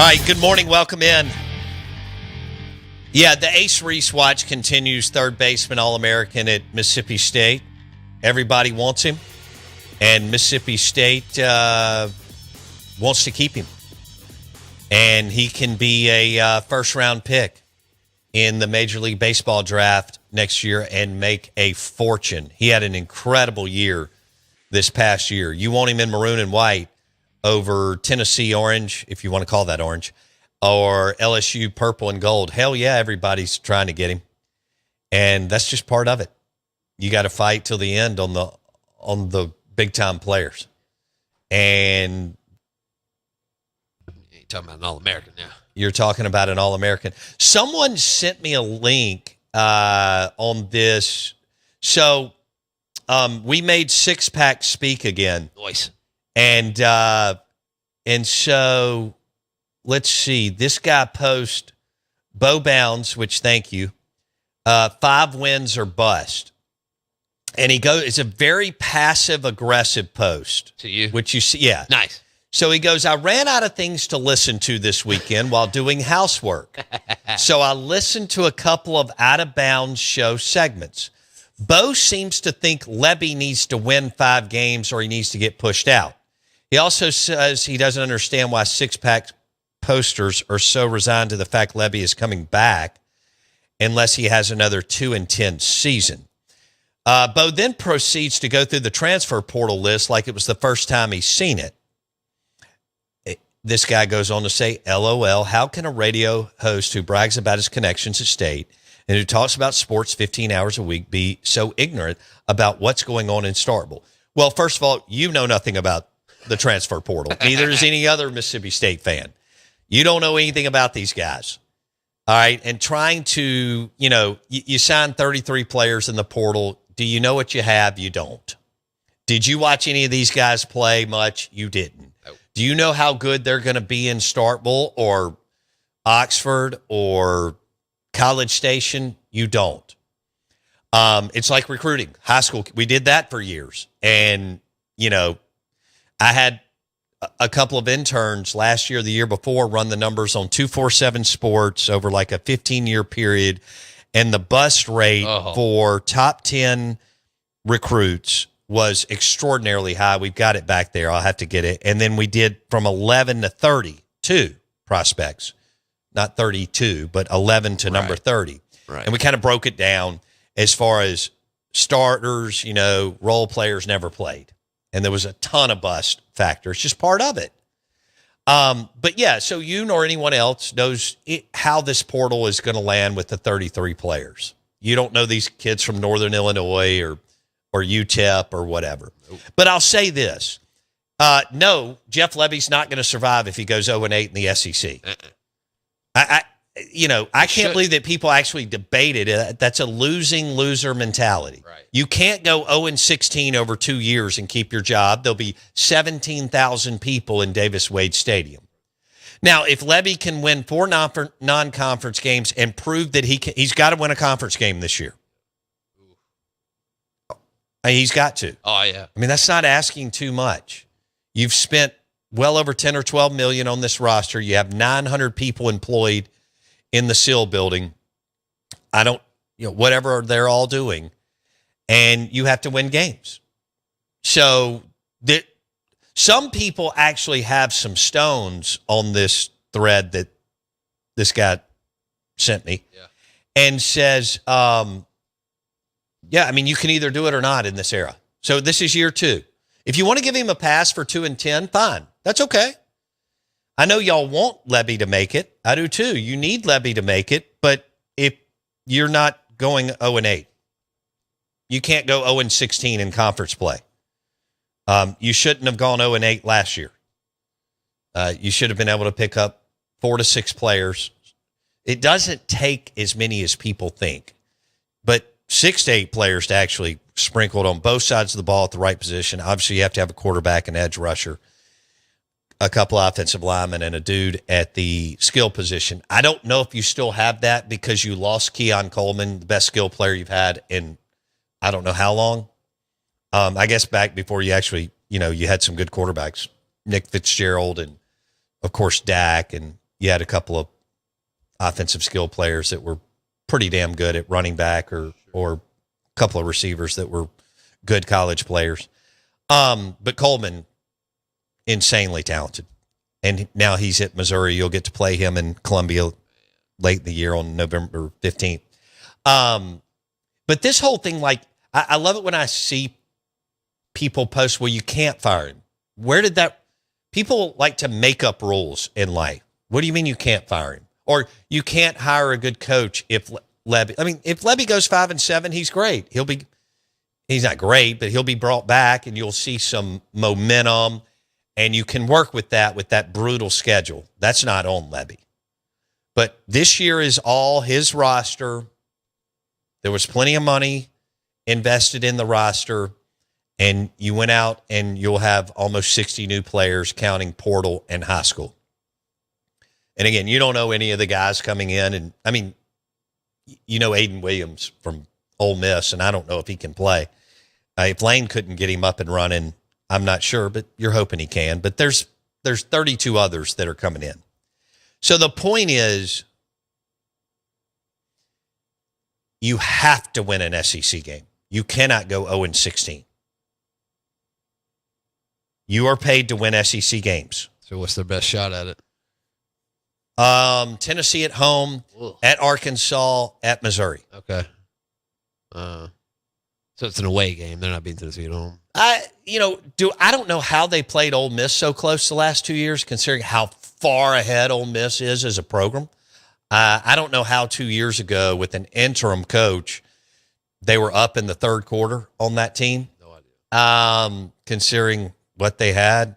All right, good morning. Welcome in. Yeah, the Ace Reese watch continues. Third baseman All-American at Mississippi State. Everybody wants him, and Mississippi State wants to keep him. And he can be a first-round pick in the Major League Baseball draft next year and make a fortune. He had an incredible year this past year. You want him in maroon and white over Tennessee orange, if you want to call that orange, or LSU purple and gold. Hell yeah, everybody's trying to get him. And that's just part of it. You got to fight till the end on the big-time players. And you're talking about an All-American now. You're talking about an All-American. Someone sent me a link on this. So we made Six Pack speak again. Nice. And so let's see. This guy post Bo Bounds, which thank you, 5 wins or bust. And he goes, it's a very passive aggressive post. To you? Which you see, yeah. Nice. So he goes, I ran out of things to listen to this weekend while doing housework. So I listened to a couple of Out of Bounds show segments. Bo seems to think Lebby needs to win 5 games or he needs to get pushed out. He also says he doesn't understand why six-pack posters are so resigned to the fact Lebby is coming back unless he has another 2-10 season. Bo then proceeds to go through the transfer portal list like it was the first time he's seen it. This guy goes on to say, LOL, how can a radio host who brags about his connections at State and who talks about sports 15 hours a week be so ignorant about what's going on in Starkville? Well, first of all, you know nothing about the transfer portal. Neither does any other Mississippi State fan. You don't know anything about these guys. All right. And trying to, you sign 33 players in the portal. Do you know what you have? You don't. Did you watch any of these guys play much? You didn't. Nope. Do you know how good they're going to be in Starkville or Oxford or College Station? You don't. It's like recruiting. High school. We did that for years. And, I had a couple of interns last year, the year before, run the numbers on 247 Sports over like a 15-year period. And the bust rate for top 10 recruits was extraordinarily high. We've got it back there. I'll have to get it. And then we did from 11 to 32 prospects. Not 32, but 11 to number 30. Right. And we kind of broke it down as far as starters, role players never played. And there was a ton of bust factors, just part of it. But yeah, so you nor anyone else knows how this portal is going to land with the 33 players. You don't know these kids from Northern Illinois or UTEP or whatever. Nope. But I'll say this. No, Jeff Lebby's not going to survive if he goes 0-8 in the SEC. I can't believe that people actually debated it. That's a loser mentality. Right. You can't go 0-16 over 2 years and keep your job. There'll be 17,000 people in Davis-Wade Stadium. Now, if Lebby can win 4 non-conference games and prove that he's got to win a conference game this year. He's got to. Oh, yeah. I mean, that's not asking too much. You've spent well over 10 or 12 million on this roster. You have 900 people employed in the SEAL building. Whatever they're all doing. And you have to win games. So some people actually have some stones on this thread that this guy sent me and says, you can either do it or not in this era. So this is year 2. If you want to give him a pass for 2-10, fine. That's okay. I know y'all want Lebby to make it. I do too. You need Lebby to make it, but if you're not going 0-8, you can't go 0-16 in conference play. You shouldn't have gone 0-8 last year. You should have been able to pick up 4 to 6 players. It doesn't take as many as people think, but 6 to 8 players to actually sprinkled on both sides of the ball at the right position. Obviously, you have to have a quarterback, an edge rusher, a couple of offensive linemen, and a dude at the skill position. I don't know if you still have that because you lost Keon Coleman, the best skill player you've had in I don't know how long. I guess back before you actually, you had some good quarterbacks, Nick Fitzgerald and, of course, Dak and, you had a couple of offensive skill players that were pretty damn good at running back or a couple of receivers that were good college players. But Coleman, insanely talented. And now he's at Missouri. You'll get to play him in Columbia late in the year on November 15th. But this whole thing, like, I love it when I see people post, well, you can't fire him. Where did that? People like to make up rules in life. What do you mean you can't fire him? Or you can't hire a good coach if Levy. I mean, if Levy goes 5-7, he's great. He's not great, but he'll be brought back, and you'll see some momentum, and you can work with that brutal schedule. That's not on Levy. But this year is all his roster. There was plenty of money invested in the roster, and you went out and you'll have almost 60 new players, counting portal and high school. And again, you don't know any of the guys coming in. And I mean, you know Aiden Williams from Ole Miss, and I don't know if he can play. If Lane couldn't get him up and running, I'm not sure, but you're hoping he can. But there's 32 others that are coming in. So the point is, you have to win an SEC game. You cannot go 0-16. You are paid to win SEC games. So what's their best shot at it? Tennessee at home, at Arkansas, at Missouri. Okay. So it's an away game. They're not beating Tennessee at home. I don't know how they played Ole Miss so close the last 2 years, considering how far ahead Ole Miss is as a program. I don't know how 2 years ago with an interim coach, they were up in the third quarter on that team. No idea. Considering what they had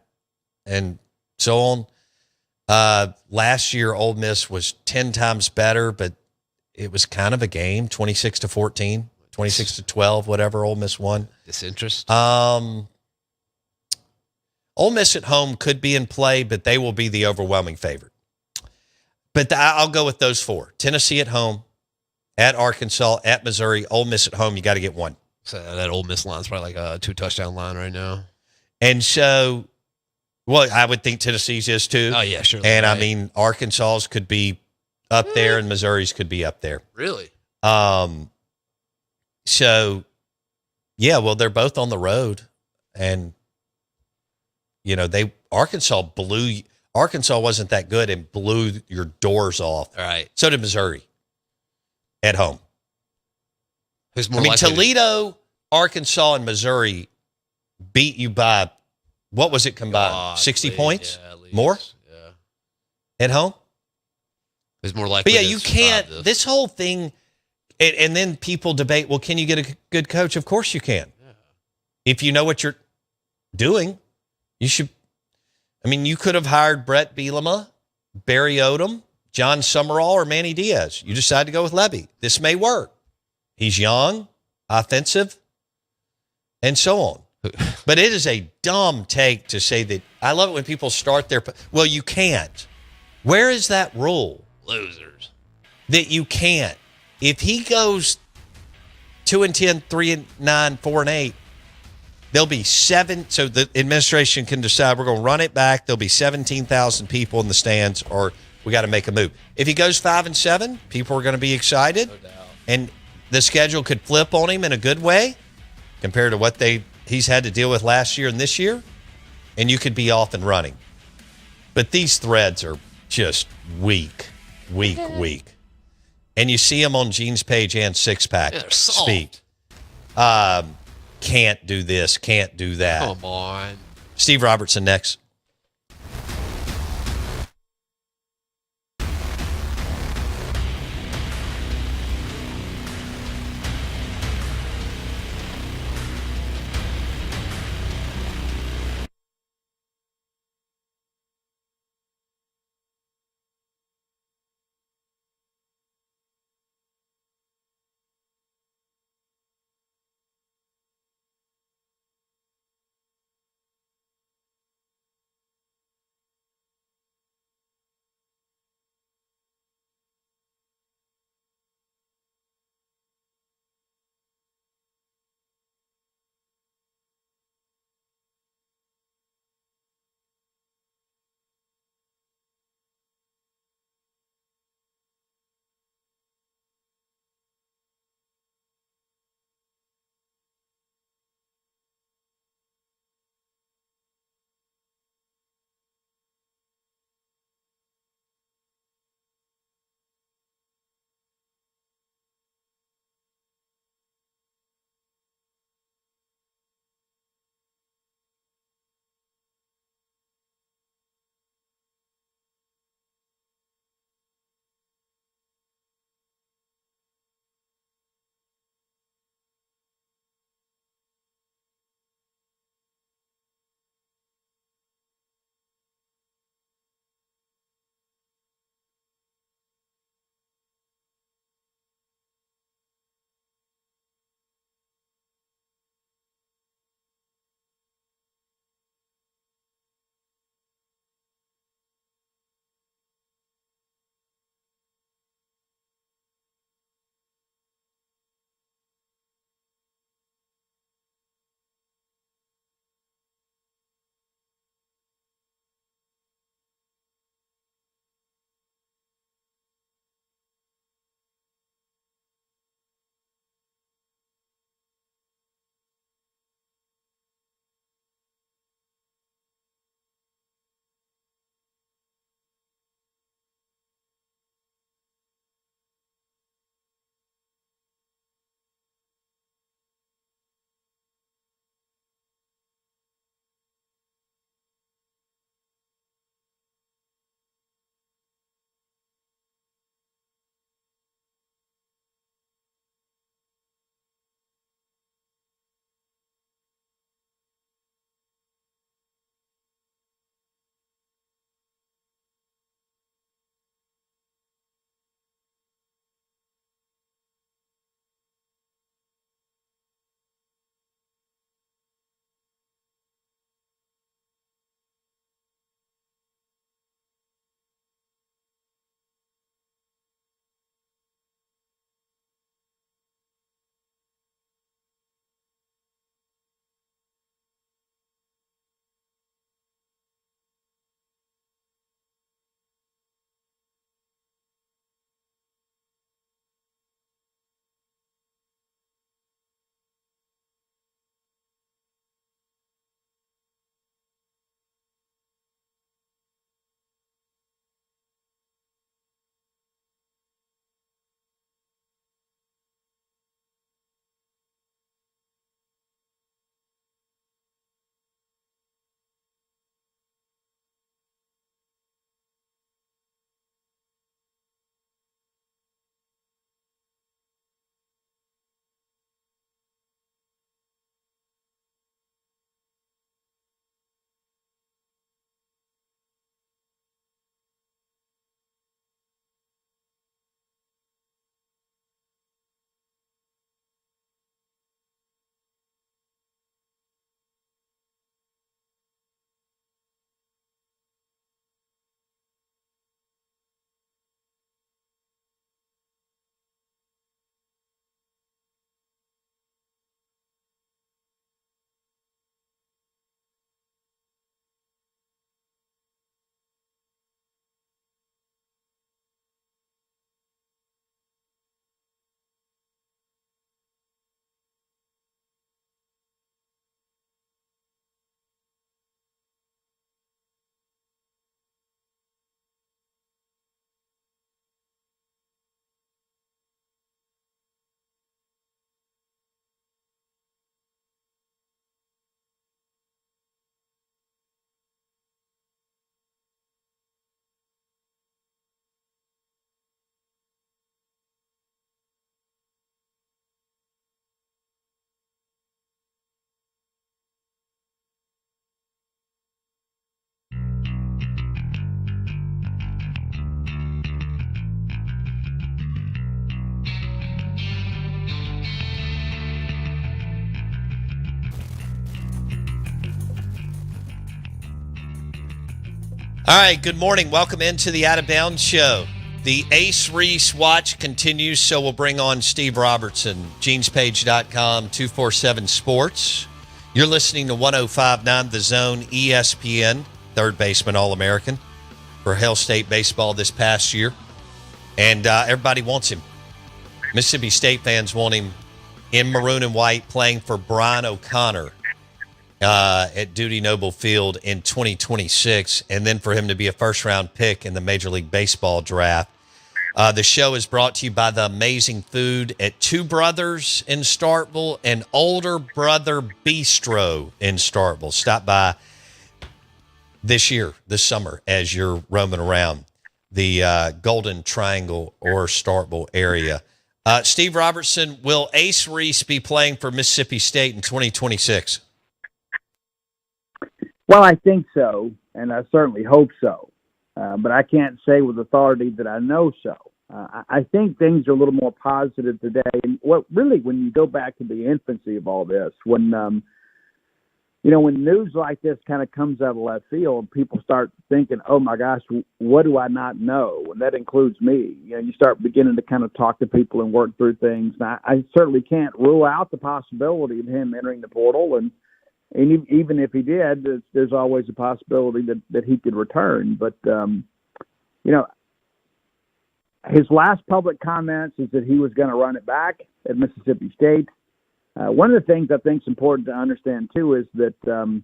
and so on. Last year, Ole Miss was 10 times better, but it was kind of a game, 26-14, 26-12, whatever Ole Miss won. Disinterest? Ole Miss at home could be in play, but they will be the overwhelming favorite. But I'll go with those four. Tennessee at home, at Arkansas, at Missouri, Ole Miss at home. You got to get one. So that Ole Miss line is probably like a 2-touchdown line right now. And so, well, I would think Tennessee's is too. Oh, yeah, sure. And right. I mean, Arkansas's could be up there and Missouri's could be up there. Really? So, yeah, well, they're both on the road. And, Arkansas wasn't that good and blew your doors off. All right. So did Missouri at home. Who's more likely Toledo, Arkansas, and Missouri beat you by, what was it combined? 60 points? Yeah, at least. More? Yeah. At home? Who's more likely But yeah, you can't, this whole thing, and then people debate, well, can you get a good coach? Of course you can. Yeah. If you know what you're doing, you should. I mean, you could have hired Brett Bielema, Barry Odom, John Summerall, or Manny Diaz. You decide to go with Levy. This may work. He's young, offensive, and so on. But it is a dumb take to say that. I love it when people start their. Well, you can't. Where is that rule? Losers. That you can't. If he goes 2-10, 3-9, 4-8, there'll be 7. So the administration can decide we're going to run it back. There'll be 17,000 people in the stands, or we got to make a move. If he goes 5-7, people are going to be excited, No doubt. and the schedule could flip on him in a good way compared to what he's had to deal with last year and this year, and you could be off and running. But these threads are just weak. And you see them on Gene's page and Six Pack speak. Can't do this, can't do that. Come on. Steve Robertson next. All right, good morning. Welcome into the Out of Bounds Show. The Ace Reese watch continues, so we'll bring on Steve Robertson, genespage.com, 247 Sports. You're listening to 105.9 The Zone, ESPN, third baseman All-American for Hail State baseball this past year. And everybody wants him. Mississippi State fans want him in maroon and white playing for Brian O'Connor at Duty Noble Field in 2026, and then for him to be a first-round pick in the Major League Baseball draft. The show is brought to you by the amazing food at Two Brothers in Starkville and Older Brother Bistro in Starkville. Stop by this summer, as you're roaming around the Golden Triangle or Starkville area. Steve Robertson, will Ace Reese be playing for Mississippi State in 2026? Well, I think so, and I certainly hope so. But I can't say with authority that I know so. I think things are a little more positive today. And when you go back to the infancy of all this, when news like this kind of comes out of left field, people start thinking, oh my gosh, what do I not know? And that includes me. You start beginning to kind of talk to people and work through things. Now, I certainly can't rule out the possibility of him entering the portal, and even if he did, there's always a possibility that he could return. But, his last public comments is that he was going to run it back at Mississippi State. One of the things I think is important to understand, too, is that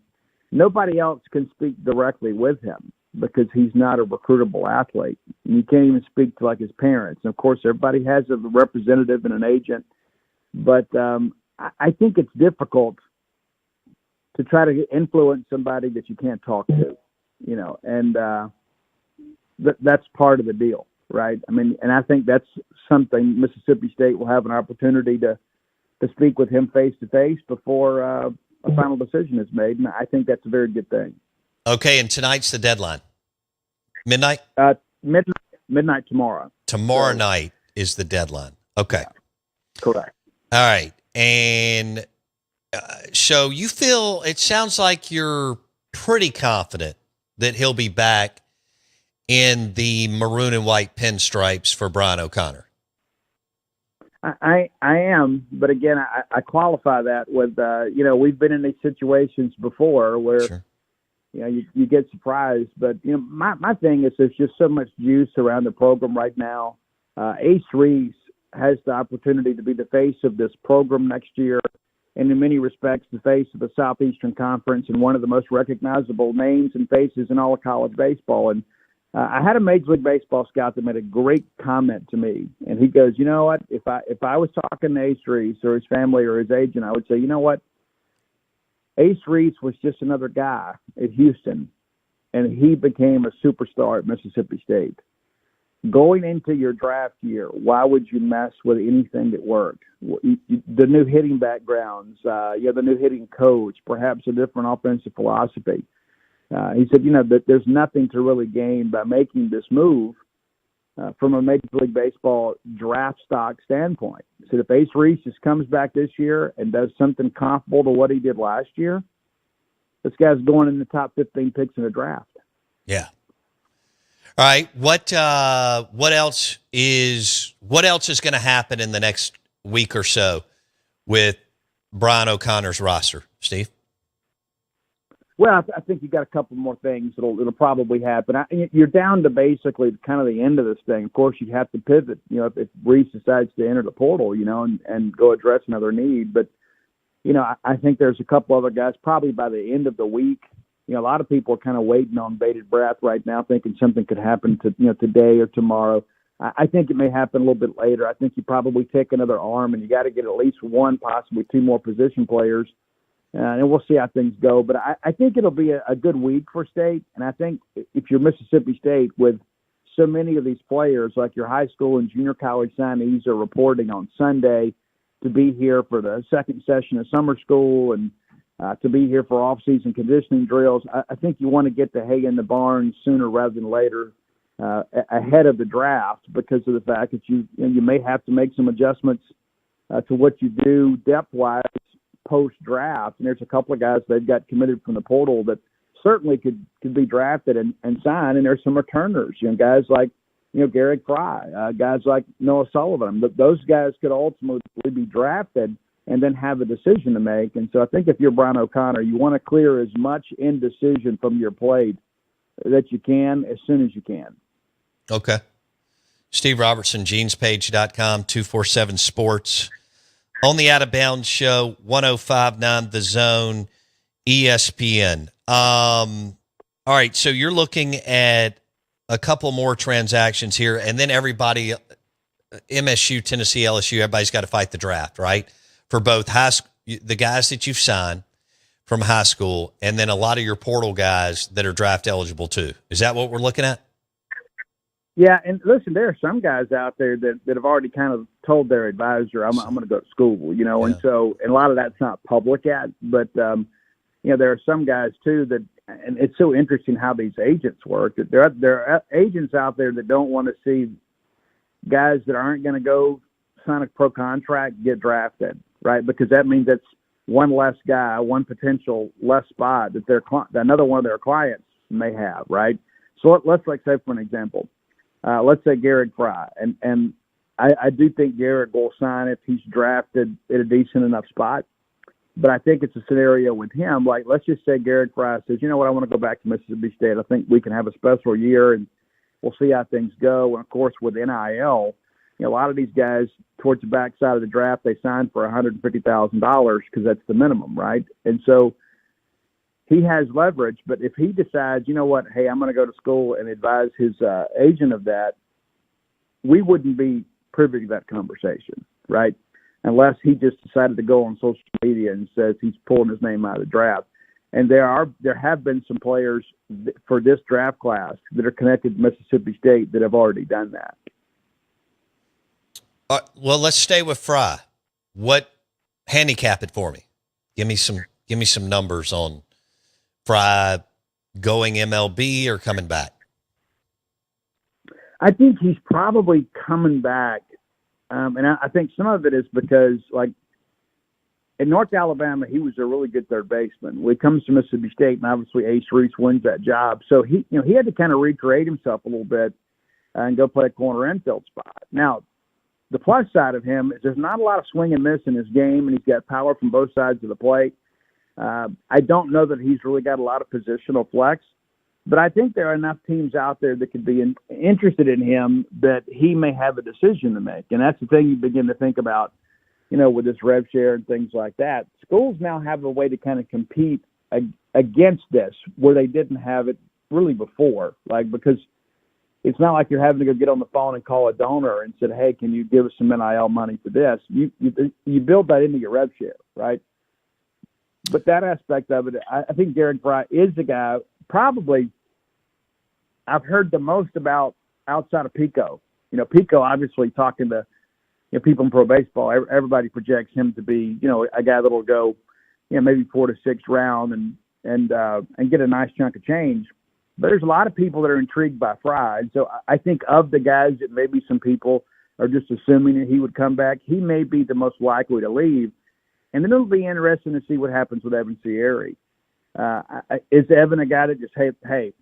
nobody else can speak directly with him because he's not a recruitable athlete. And you can't even speak to, his parents. And, of course, everybody has a representative and an agent. But I think it's difficult to try to influence somebody that you can't talk to, and that's part of the deal, right? I mean, and I think that's something Mississippi State will have an opportunity to speak with him face to face before a final decision is made, and I think that's a very good thing. Okay, and tonight's the deadline. Midnight? Midnight tomorrow. Tomorrow night is the deadline. Okay. Yeah, correct. All right, and so you feel, it sounds like you're pretty confident that he'll be back in the maroon and white pinstripes for Brian O'Connor. I am, but again, I qualify that with, we've been in these situations before where, sure, you get surprised. But, my thing is there's just so much juice around the program right now. Ace Reese has the opportunity to be the face of this program next year, and in many respects, the face of the Southeastern Conference and one of the most recognizable names and faces in all of college baseball. And I had a Major League Baseball scout that made a great comment to me, and he goes, you know what, if I was talking to Ace Reese or his family or his agent, I would say, you know what, Ace Reese was just another guy at Houston, and he became a superstar at Mississippi State. Going into your draft year, why would you mess with anything that worked? The new hitting backgrounds, the new hitting coach, perhaps a different offensive philosophy. He said, that there's nothing to really gain by making this move from a Major League Baseball draft stock standpoint. He said, if Ace Reese just comes back this year and does something comparable to what he did last year, this guy's going in the top 15 picks in the draft. Yeah. All right. What else is going to happen in the next week or so with Brian O'Connor's roster, Steve? Well, I think you got a couple more things that'll probably happen. You're down to basically kind of the end of this thing. Of course, you'd have to pivot, if Reese decides to enter the portal, and go address another need. But, I think there's a couple other guys probably by the end of the week. A lot of people are kind of waiting on bated breath right now, thinking something could happen today or tomorrow. I think it may happen a little bit later. I think you probably take another arm, and you got to get at least one, possibly two more position players. And we'll see how things go. But I think it'll be a good week for State. And I think if you're Mississippi State, with so many of these players, like your high school and junior college signees are reporting on Sunday to be here for the second session of summer school and to be here for off-season conditioning drills, I think you want to get the hay in the barn sooner rather than later ahead of the draft, because of the fact that you may have to make some adjustments to what you do depth-wise post-draft. And there's a couple of guys they've got committed from the portal that certainly could be drafted and signed. And there's some returners, guys like, Garrick Fry, guys like Noah Sullivan. Those guys could ultimately be drafted and then have a decision to make. And so I think if you're Brian O'Connor, you want to clear as much indecision from your plate that you can as soon as you can. Okay. Steve Robertson, genespage.com, 247 Sports. On the Out of Bounds Show, 105.9 The Zone, ESPN. All right, so you're looking at a couple more transactions here, and then everybody, MSU, Tennessee, LSU, everybody's got to fight the draft, right? For both the guys that you've signed from high school, and then a lot of your portal guys that are draft eligible too. Is that what we're looking at? Yeah, and listen, there are some guys out there that have already kind of told their advisor, I'm going to go to school, and a lot of that's not public yet, but, there are some guys too that, and it's so interesting how these agents work, that there are agents out there that don't want to see guys that aren't going to go sign a pro contract get drafted, right? Because that means that's one less guy, one potential less spot that another one of their clients may have, right? So let's say for an example, let's say Garrick Fry, and I do think Garrick will sign if he's drafted at a decent enough spot. But I think it's a scenario with him. Like, let's just say Garrick Fry says, you know what, I want to go back to Mississippi State. I think we can have a special year, and we'll see how things go. And, of course, with NIL, a lot of these guys towards the backside of the draft, they sign for $150,000 because that's the minimum, right? And so he has leverage. But if he decides, you know what, hey, I'm going to go to school and advise his agent of that, we wouldn't be privy to that conversation, right? Unless he just decided to go on social media and says he's pulling his name out of the draft. And there have been some players for this draft class that are connected to Mississippi State that have already done that. Well, let's stay with Fry. Handicap it for me? Give me some numbers on Fry going MLB or coming back. I think he's probably coming back. And I think some of it is because, like, in North Alabama, he was a really good third baseman. When it comes to Mississippi State, and obviously Ace Reese wins that job. So he had to kind of recreate himself a little bit and go play a corner infield spot. Now, the plus side of him is there's not a lot of swing and miss in his game, and he's got power from both sides of the plate. I don't know that he's really got a lot of positional flex. But I think there are enough teams out there that could be interested in him that he may have a decision to make. And that's the thing you begin to think about, with this rev share and things like that. Schools now have a way to kind of compete against this where they didn't have it really before. Because it's not like you're having to go get on the phone and call a donor and say, hey, can you give us some NIL money for this? You build that into your rev share, right? But that aspect of it, I think Garrick Fry is the guy probably I've heard the most about outside of Pico. Pico, obviously, talking to people in pro baseball, everybody projects him to be, a guy that will go, maybe 4 to 6 round and get a nice chunk of change. But there's a lot of people that are intrigued by Fry. And so I think of the guys that maybe some people are just assuming that he would come back, he may be the most likely to leave. And then it'll be interesting to see what happens with Evan Sierra. Is Evan a guy that just, hey,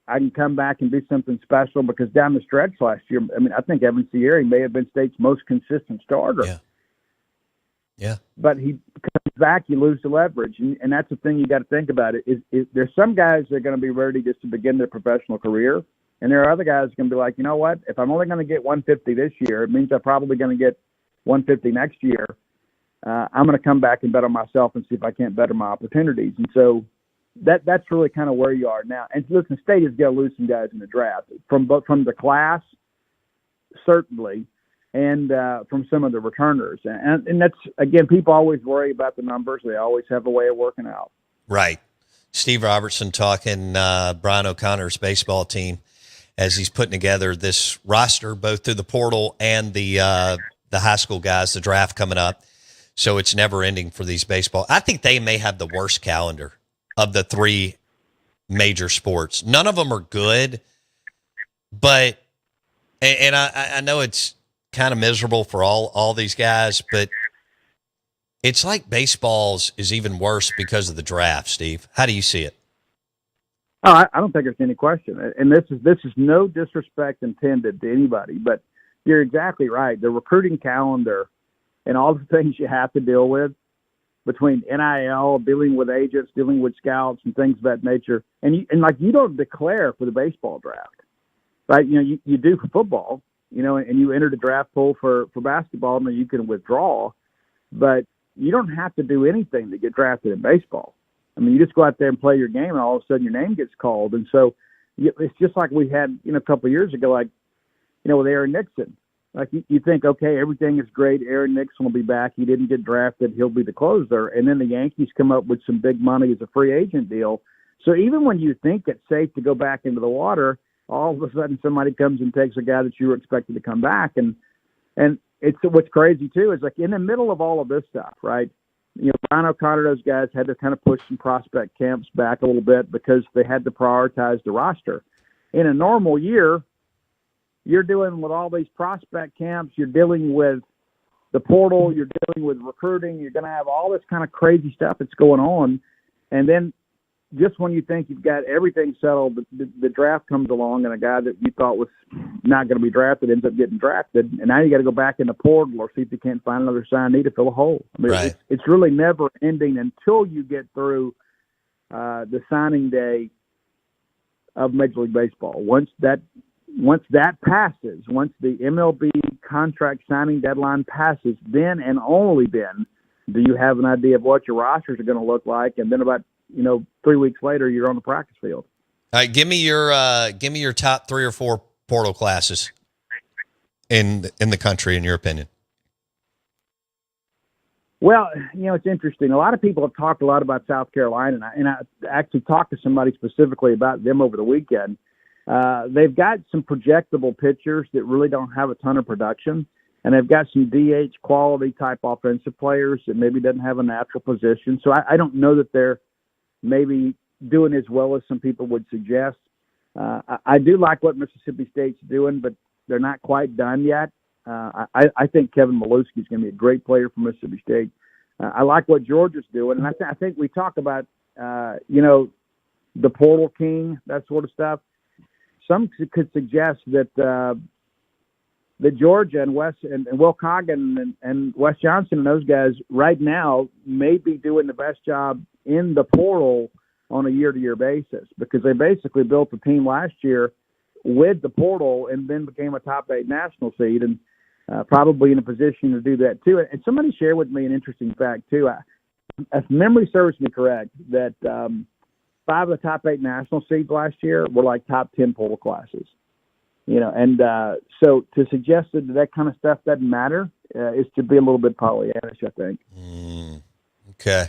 I can come back and do something special? Because down the stretch last year, I think Evan Sierra may have been State's most consistent starter. Yeah. But he comes back, you lose the leverage. And that's the thing you got to think about. There's some guys that are going to be ready just to begin their professional career. And there are other guys that are going to be like, you know what? If I'm only going to get 150 this year, it means I'm probably going to get 150 next year. I'm going to come back and bet on myself and see if I can't better my opportunities. And so that's really kind of where you are now. And listen, State is going to lose some guys in the draft from the class, certainly, and from some of the returners. And that's, again, people always worry about the numbers. They always have a way of working out. Right. Steve Robertson talking Brian O'Connor's baseball team as he's putting together this roster, both through the portal and the high school guys, the draft coming up. So it's never ending for these baseball. I think they may have the worst calendar of the 3 major sports. None of them are good, but, and I know it's kind of miserable for all these guys, but it's like baseball's is even worse because of the draft, Steve. How do you see it? Oh, I don't think there's any question. And this is no disrespect intended to anybody, but you're exactly right. The recruiting calendar and all the things you have to deal with between NIL, dealing with agents, dealing with scouts and things of that nature. And you don't declare for the baseball draft, right? You do for football, and you enter the draft pool for basketball, and then you can withdraw, but you don't have to do anything to get drafted in baseball. I mean, you just go out there and play your game, and all of a sudden your name gets called. And so it's just like we had, a couple of years ago, like, with Aaron Nixon. Like you think, okay, everything is great. Aaron Nixon will be back. He didn't get drafted. He'll be the closer. And then the Yankees come up with some big money as a free agent deal. So even when you think it's safe to go back into the water, all of a sudden somebody comes and takes a guy that you were expected to come back. And it's what's crazy too is like in the middle of all of this stuff, right? Brian O'Connor, those guys had to kind of push some prospect camps back a little bit because they had to prioritize the roster. In a normal year, you're dealing with all these prospect camps. You're dealing with the portal. You're dealing with recruiting. You're going to have all this kind of crazy stuff that's going on. And then just when you think you've got everything settled, the draft comes along and a guy that you thought was not going to be drafted ends up getting drafted. And now you got to go back in the portal or see if you can't find another signee to fill a hole. I mean, right. It's really never ending until you get through the signing day of Major League Baseball. Once that passes, once the MLB contract signing deadline passes, then and only then do you have an idea of what your rosters are going to look like. And then about 3 weeks later, you're on the practice field. All right, give me your top 3 or 4 portal classes in the country, in your opinion. Well, it's interesting. A lot of people have talked a lot about South Carolina, and I actually talked to somebody specifically about them over the weekend. They've got some projectable pitchers that really don't have a ton of production, and they've got some DH quality type offensive players that maybe doesn't have a natural position. So I don't know that they're maybe doing as well as some people would suggest. I do like what Mississippi State's doing, but they're not quite done yet. I think Kevin Milewski is going to be a great player for Mississippi State. I like what Georgia's doing, and I think we talk about, the portal king, that sort of stuff. Some could suggest that Georgia and Will Coggin and Wes Johnson and those guys right now may be doing the best job in the portal on a year-to-year basis because they basically built a team last year with the portal and then became a top 8 national seed and probably in a position to do that too. And somebody shared with me an interesting fact too. If memory serves me correct, that 5 of the top 8 national seeds last year were like top 10 portal classes. So to suggest that kind of stuff doesn't matter is to be a little bit Pollyannish, I think. Okay.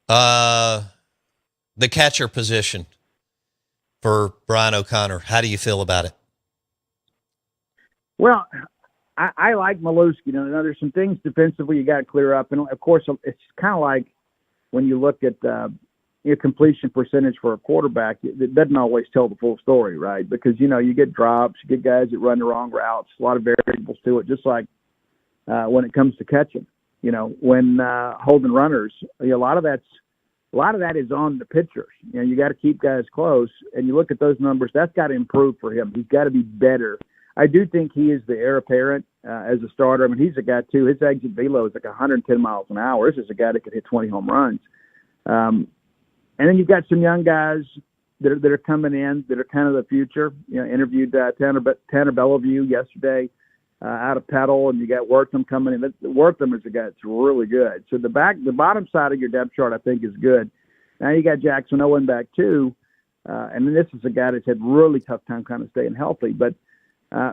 The catcher position for Brian O'Connor, how do you feel about it? Well, I like Milewski. There's some things defensively you got to clear up. And, of course, it's kind of like when you look at completion percentage for a quarterback, it doesn't always tell the full story, right? Because, you get drops, you get guys that run the wrong routes, a lot of variables to it, just like when it comes to catching. When holding runners, a lot of that is on the pitchers. You got to keep guys close, and you look at those numbers, that's got to improve for him. He's got to be better. I do think he is the heir apparent as a starter. I mean, he's a guy, too. His exit velo is like 110 miles an hour. This is a guy that could hit 20 home runs. And then you've got some young guys that are coming in that are kind of the future. Interviewed Tanner Bellevue yesterday out of Petal, and you got Wortham coming in. Wortham is a guy that's really good. So the bottom side of your depth chart, I think, is good. Now you got Jackson Owen back too, and then this is a guy that's had really tough time kind of staying healthy. But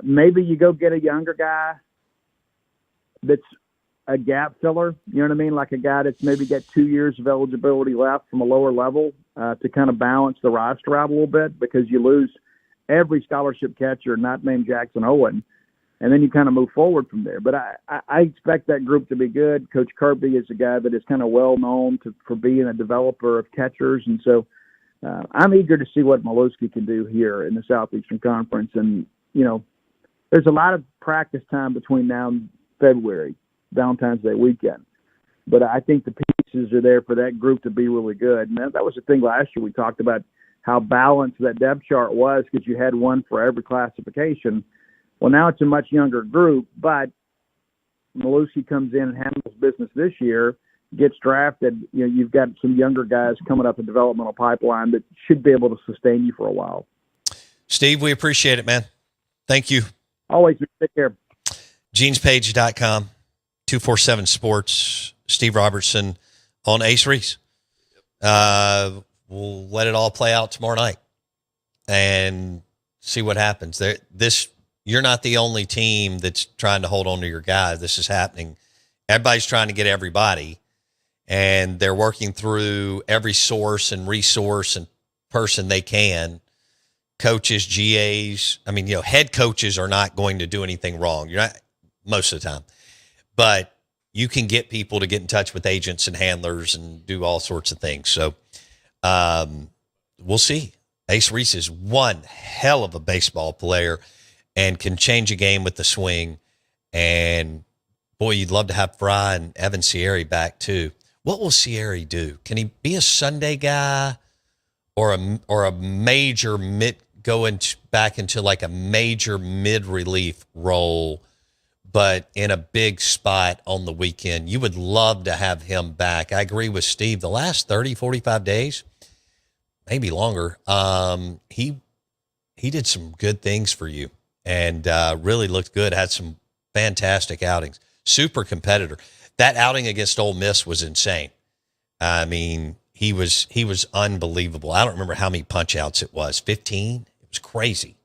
maybe you go get a younger guy that's a gap filler, you know what I mean? Like a guy that's maybe got 2 years of eligibility left from a lower level to kind of balance the roster out a little bit because you lose every scholarship catcher not named Jackson Owen, and then you kind of move forward from there. But I expect that group to be good. Coach Kirby is a guy that is kind of well known for being a developer of catchers, and so I'm eager to see what Milewski can do here in the Southeastern Conference. And, there's a lot of practice time between now and February, Valentine's Day weekend. But I think the pieces are there for that group to be really good. And that was the thing last year. We talked about how balanced that depth chart was because you had one for every classification. Well, now it's a much younger group, but Malusi comes in and handles business this year, gets drafted. You know, you've got some younger guys coming up the developmental pipeline that should be able to sustain you for a while. Steve, we appreciate it, man. Thank you. Always. Take care. GenesPage.com, 247 Sports, Steve Robertson on Ace Reese. We'll let it all play out tomorrow night and see what happens. You're not the only team that's trying to hold on to your guys. This is happening. Everybody's trying to get everybody, and they're working through every source and resource and person they can. Coaches, GAs, head coaches are not going to do anything wrong. You're not most of the time, but you can get people to get in touch with agents and handlers and do all sorts of things. So we'll see. Ace Reese is one hell of a baseball player and can change a game with the swing. And boy, you'd love to have Fry and Evan Sierra back too. What will Sierra do? Can he be a Sunday guy or a major back into like a major mid relief role, but in a big spot on the weekend? You would love to have him back. I agree with Steve. The last 30, 45 days, maybe longer, he did some good things for you and really looked good, had some fantastic outings. Super competitor. That outing against Ole Miss was insane. I mean, he was unbelievable. I don't remember how many punch outs it was, 15? It was crazy.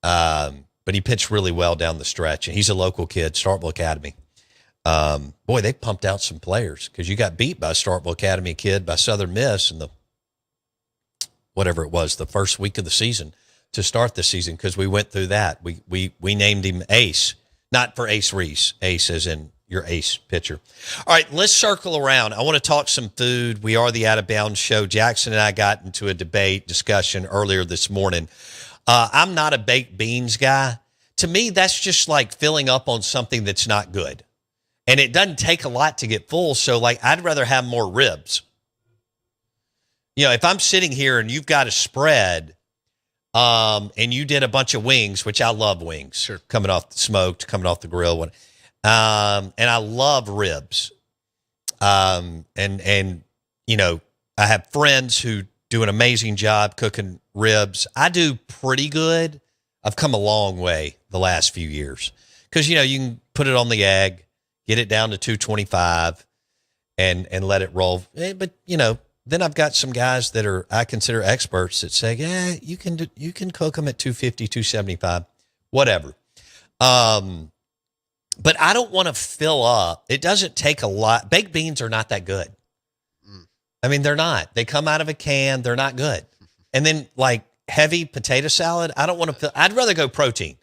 But he pitched really well down the stretch. And he's a local kid, Starkville Academy. Boy, they pumped out some players because you got beat by a Starkville Academy kid by Southern Miss in the first week of the season to start the season because we went through that. We named him Ace, not for Ace Reese. Ace as in your ace pitcher. All right, let's circle around. I want to talk some food. We are the Out of Bounds Show. Jackson and I got into a discussion earlier this morning. I'm not a baked beans guy. To me, that's just like filling up on something that's not good. And it doesn't take a lot to get full. So, I'd rather have more ribs. If I'm sitting here and you've got a spread and you did a bunch of wings, which I love wings, sure, coming off the smoked, coming off the grill. And I love ribs. I have friends who do an amazing job cooking ribs. I do pretty good. I've come a long way the last few years because, you can put it on the egg, get it down to 225 and let it roll. But, then I've got some guys that I consider experts that say, yeah, you can cook them at 250, 275, whatever. But I don't want to fill up. It doesn't take a lot. Baked beans are not that good. They're not. They come out of a can. They're not good. And then heavy potato salad, I don't want to. I'd rather go protein.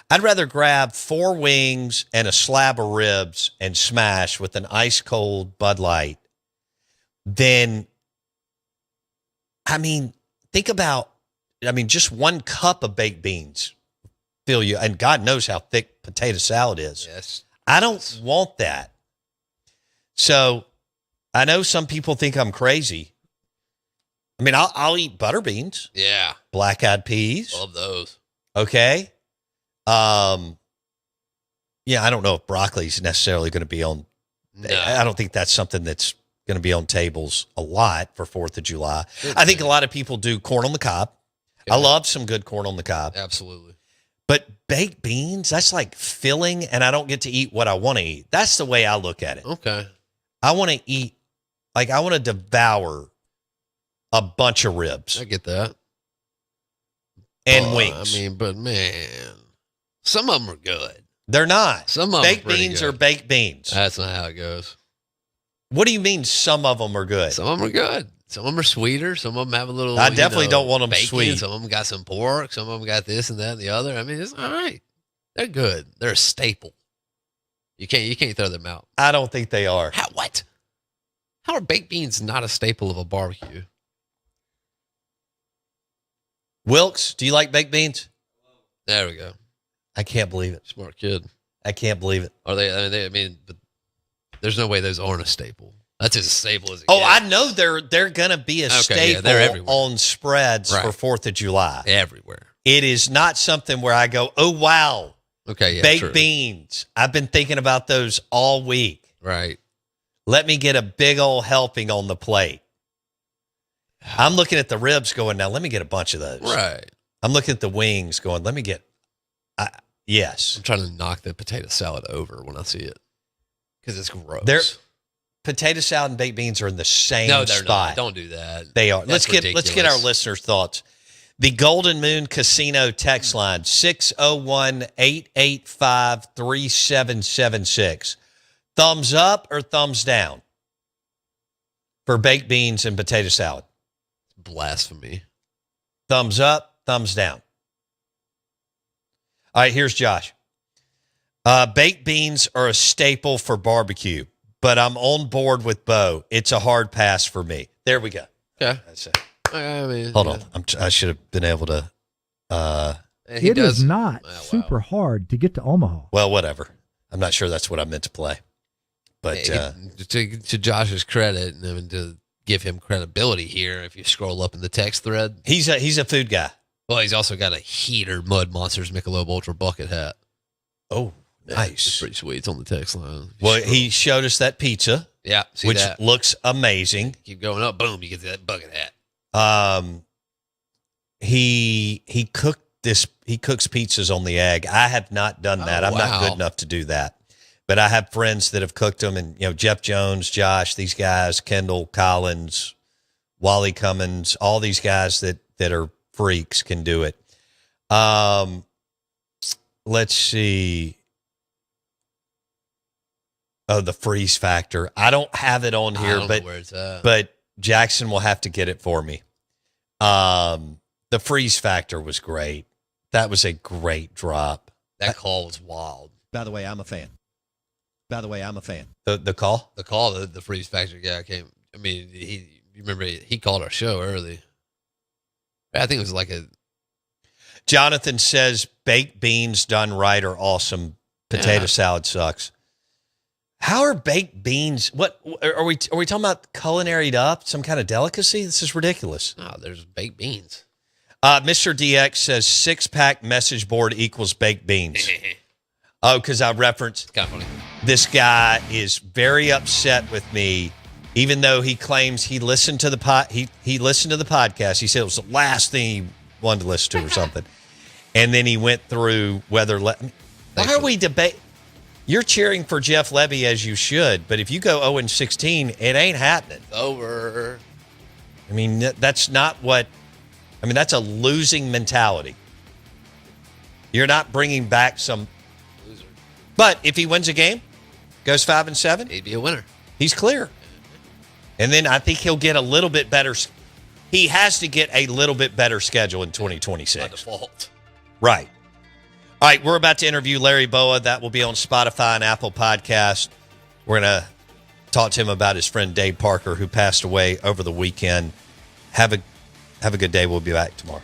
I'd rather grab 4 wings and a slab of ribs and smash with an ice cold Bud Light than, think about, just 1 cup of baked beans fill you. And God knows how thick potato salad is. Yes. I don't want that. So I know some people think I'm crazy. I'll eat butter beans. Yeah. Black-eyed peas. Love those. Okay. I don't know if broccoli's necessarily going to be on. No. I don't think that's something that's going to be on tables a lot for 4th of July. I think a lot of people do corn on the cob. Okay. I love some good corn on the cob. Absolutely. But baked beans, that's like filling, and I don't get to eat what I want to eat. That's the way I look at it. Okay. I want to eat, I want to devour a bunch of ribs. I get that. And wings. But man, some of them are good. They're not. Some of baked them beans good. Are baked beans. That's not how it goes. What do you mean some of them are good? Some of them are good. Some of them are sweeter. Some of them have a little. I definitely don't want them bacon. sweet. Some of them got some pork. Some of them got this and that and the other. It's all right. They're good. They're a staple. You can't throw them out. I don't think they are. What? How are baked beans not a staple of a barbecue? Wilkes, do you like baked beans? There we go. I can't believe it. Smart kid. I can't believe it. Are they? But there's no way those aren't a staple. That's as stable as it Oh, gets. I know they're going to be a staple they're everywhere. on spreads for 4th of July. Everywhere. It is not something where I go, oh, wow. Okay, yeah, baked true. beans. I've been thinking about those all week. Right. Let me get a big old helping on the plate. I'm looking at the ribs going, now let me get a bunch of those. Right. I'm looking at the wings going, let me get, yes. I'm trying to knock the potato salad over when I see it because it's gross. Potato salad and baked beans are in the same no, they're spot. Not. Don't do that. They are. That's Let's get our listeners' thoughts. The Golden Moon Casino text line, 601-885-3776. Thumbs up or thumbs down for baked beans and potato salad? Blasphemy. Thumbs up, thumbs down. All right, here's Josh. Baked beans are a staple for barbecue, but I'm on board with Bo. It's a hard pass for me. There we go. Okay. That's it. I mean, Hold on. I should have been able to. It is not super hard to get to Omaha. Well, whatever. I'm not sure that's what I meant to play. But to Josh's credit, and to give him credibility here, if you scroll up in the text thread, he's a food guy. Well, he's also got a Heater Mud Monsters Michelob Ultra bucket hat. Oh, nice. It's pretty sweet. It's on the text line. Well, he showed us that pizza. Yeah, which looks amazing. Keep going up, boom, you get that bucket hat. He cooked this. He cooks pizzas on the egg. I have not done that. I'm not good enough to do that. But I have friends that have cooked them, and Jeff Jones, Josh, these guys, Kendall Collins, Wally Cummins, all these guys that are freaks can do it. Let's see. Oh, the freeze factor. I don't have it on here, but Jackson will have to get it for me. The freeze factor was great. That was a great drop. That call was wild. By the way, I'm a fan. The call? The call, the freeze factor guy came. I mean, you remember he called our show early. I think it was like Jonathan says baked beans done right are awesome. Potato salad sucks. How are baked beans? What are we talking about? Culinaried up, some kind of delicacy? This is ridiculous. No, there's baked beans. Mr. DX says 6-pack message board equals baked beans. Oh, because I referenced. Kind of funny. This guy is very upset with me, even though he claims he listened to the he listened to the podcast. He said it was the last thing he wanted to listen to or something, and then he went through whether. Why are we debating? You're cheering for Jeff Levy as you should, but if you go 0-16, it ain't happening. Over. I mean, that's not what. I mean, that's a losing mentality. You're not bringing back some. Loser. But if he wins a game, goes 5-7, he'd be a winner. He's clear. And then I think he'll get a little bit better. He has to get a little bit better schedule in 2026. By default. Right. All right, we're about to interview Larry Bowa. That will be on Spotify and Apple Podcast. We're going to talk to him about his friend Dave Parker, who passed away over the weekend. Have a good day. We'll be back tomorrow.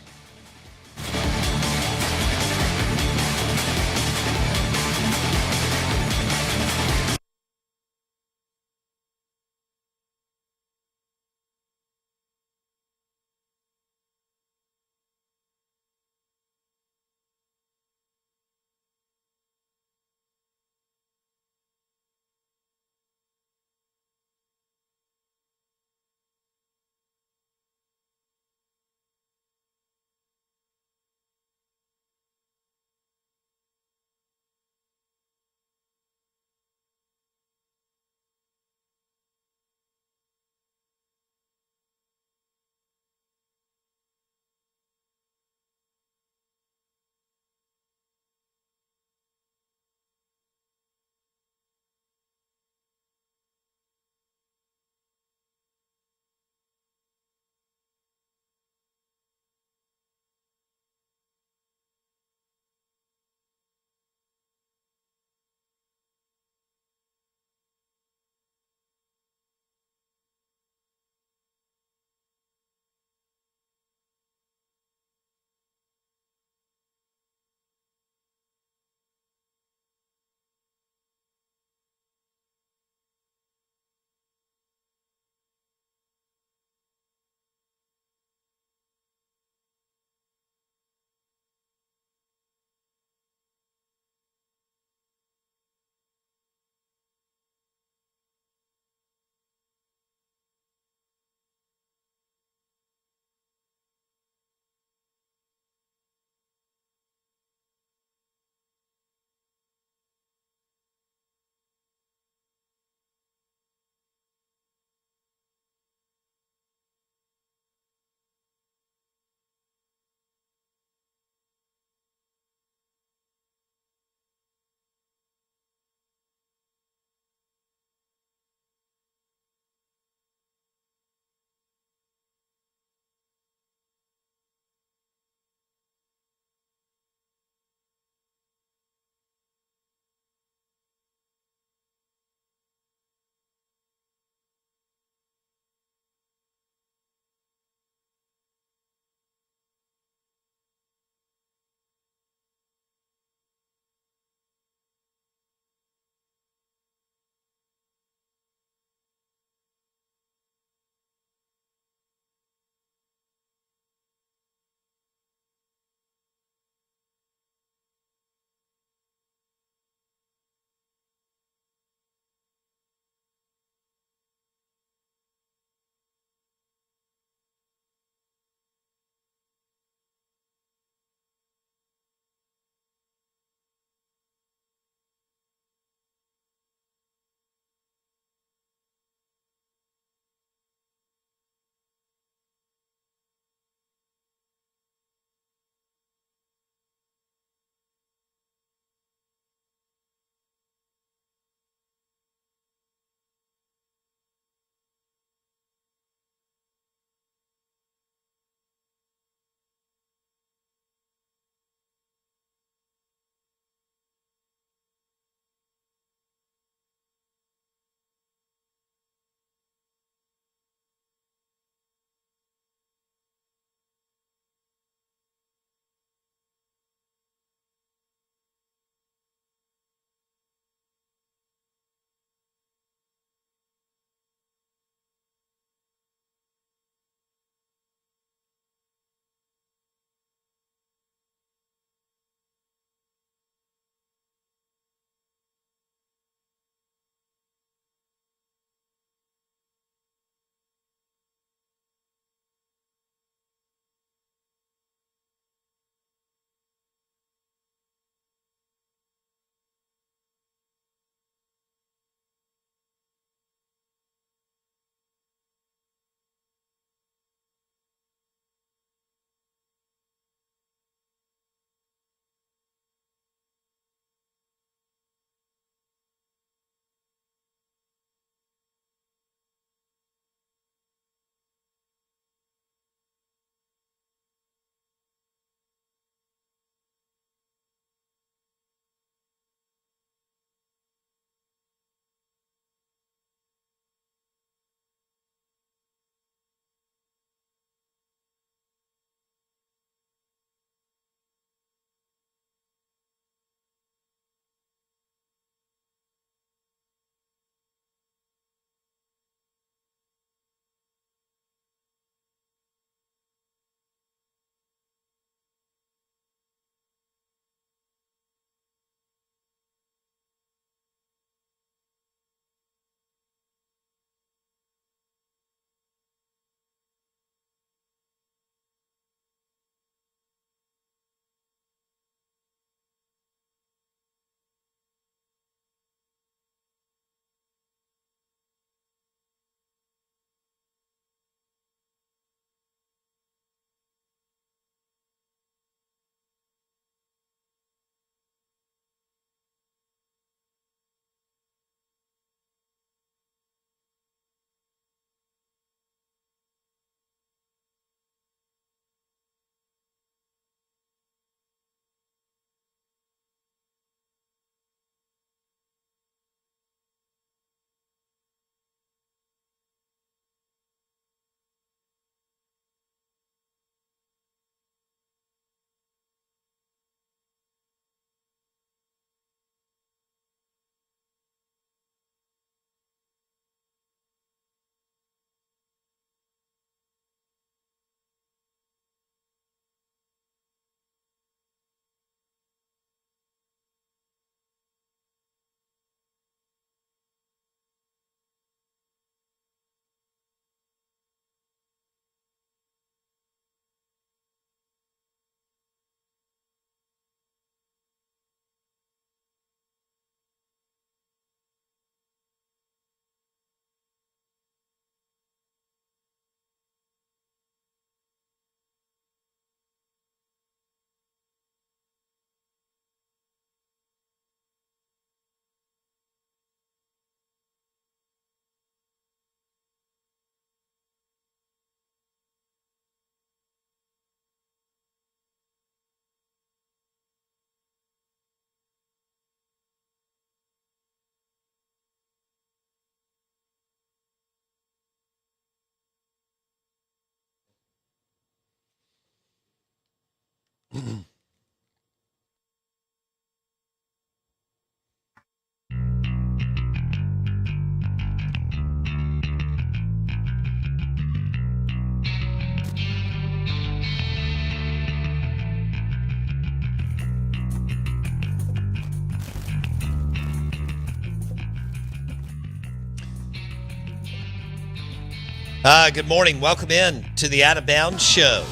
Good morning. Welcome in to the Out of Bounds Show.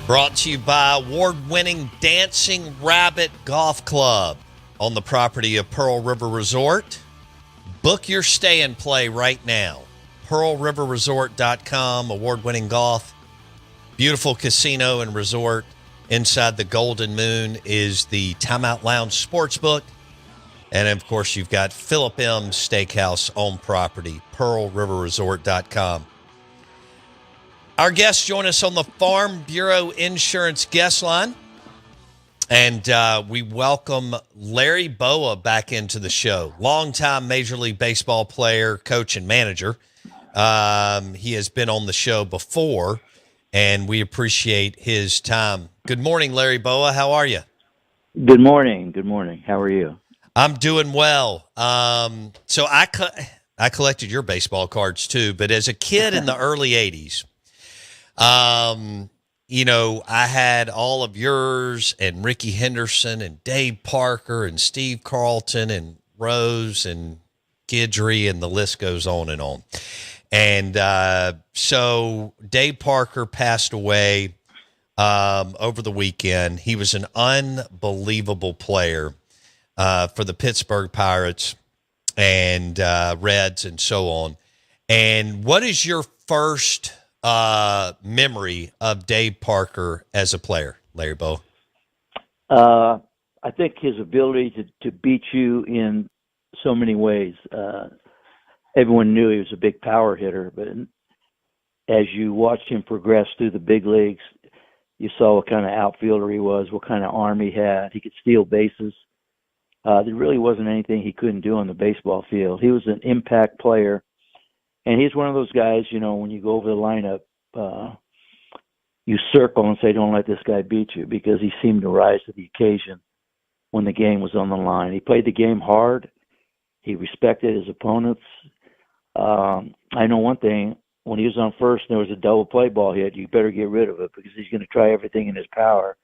Brought to you by award-winning Dancing Rabbit Golf Club on the property of Pearl River Resort. Book your stay and play right now. PearlRiverResort.com. Award-winning golf. Beautiful casino and resort. Inside the Golden Moon is the Timeout Lounge Sportsbook. And, of course, you've got Philip M. Steakhouse on property, PearlRiverResort.com. Our guests join us on the Farm Bureau Insurance guest line. And we welcome Larry Bowa back into the show. Longtime Major League Baseball player, coach, and manager. He has been on the show before, and we appreciate his time. Good morning, Larry Bowa. How are you? Good morning. Good morning. How are you? I'm doing well. So I collected your baseball cards too, but as a kid in the early 80s, you know, I had all of yours and Ricky Henderson and Dave Parker and Steve Carlton and Rose and Guidry, and the list goes on and on. And so Dave Parker passed away over the weekend. He was an unbelievable player for the Pittsburgh Pirates and Reds and so on. And what is your first memory of Dave Parker as a player, Larry Bowa? I think his ability to beat you in so many ways. Everyone knew he was a big power hitter, but as you watched him progress through the big leagues, you saw what kind of outfielder he was, what kind of arm he had. He could steal bases. There really wasn't anything he couldn't do on the baseball field. He was an impact player, and he's one of those guys, you know, when you go over the lineup, you circle and say, don't let this guy beat you, because he seemed to rise to the occasion when the game was on the line. He played the game hard. He respected his opponents. I know one thing, when he was on first and there was a double play ball hit, you better get rid of it, because he's going to try everything in his power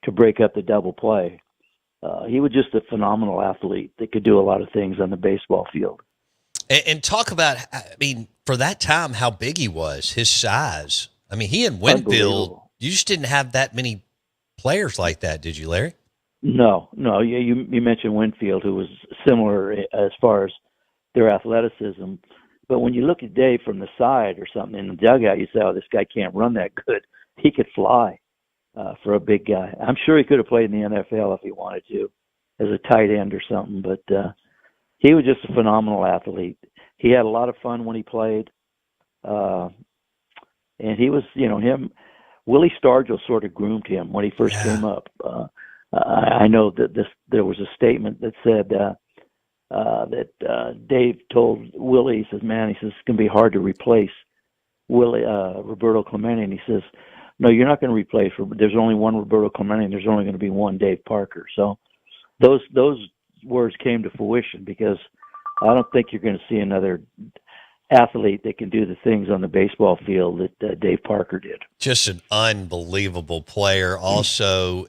to break up the double play. He was just a phenomenal athlete that could do a lot of things on the baseball field. And talk about, I mean, for that time, how big he was, his size. I mean, he and Winfield, you just didn't have that many players like that, did you, Larry? No. You mentioned Winfield, who was similar as far as their athleticism. But when you look at Dave from the side or something in the dugout, you say, oh, this guy can't run that good. He could fly. For a big guy. I'm sure he could have played in the NFL if he wanted to, as a tight end or something, but he was just a phenomenal athlete. He had a lot of fun when he played, and he was, you know, Willie Stargell sort of groomed him when he first came up. I know that there was a statement that said that Dave told Willie, he says, man, he says, it's going to be hard to replace Willie, Roberto Clemente, and he says, no, you're not going to replace. There's only one Roberto Clemente, and there's only going to be one Dave Parker. So those words came to fruition, because I don't think you're going to see another athlete that can do the things on the baseball field that Dave Parker did. Just an unbelievable player. Also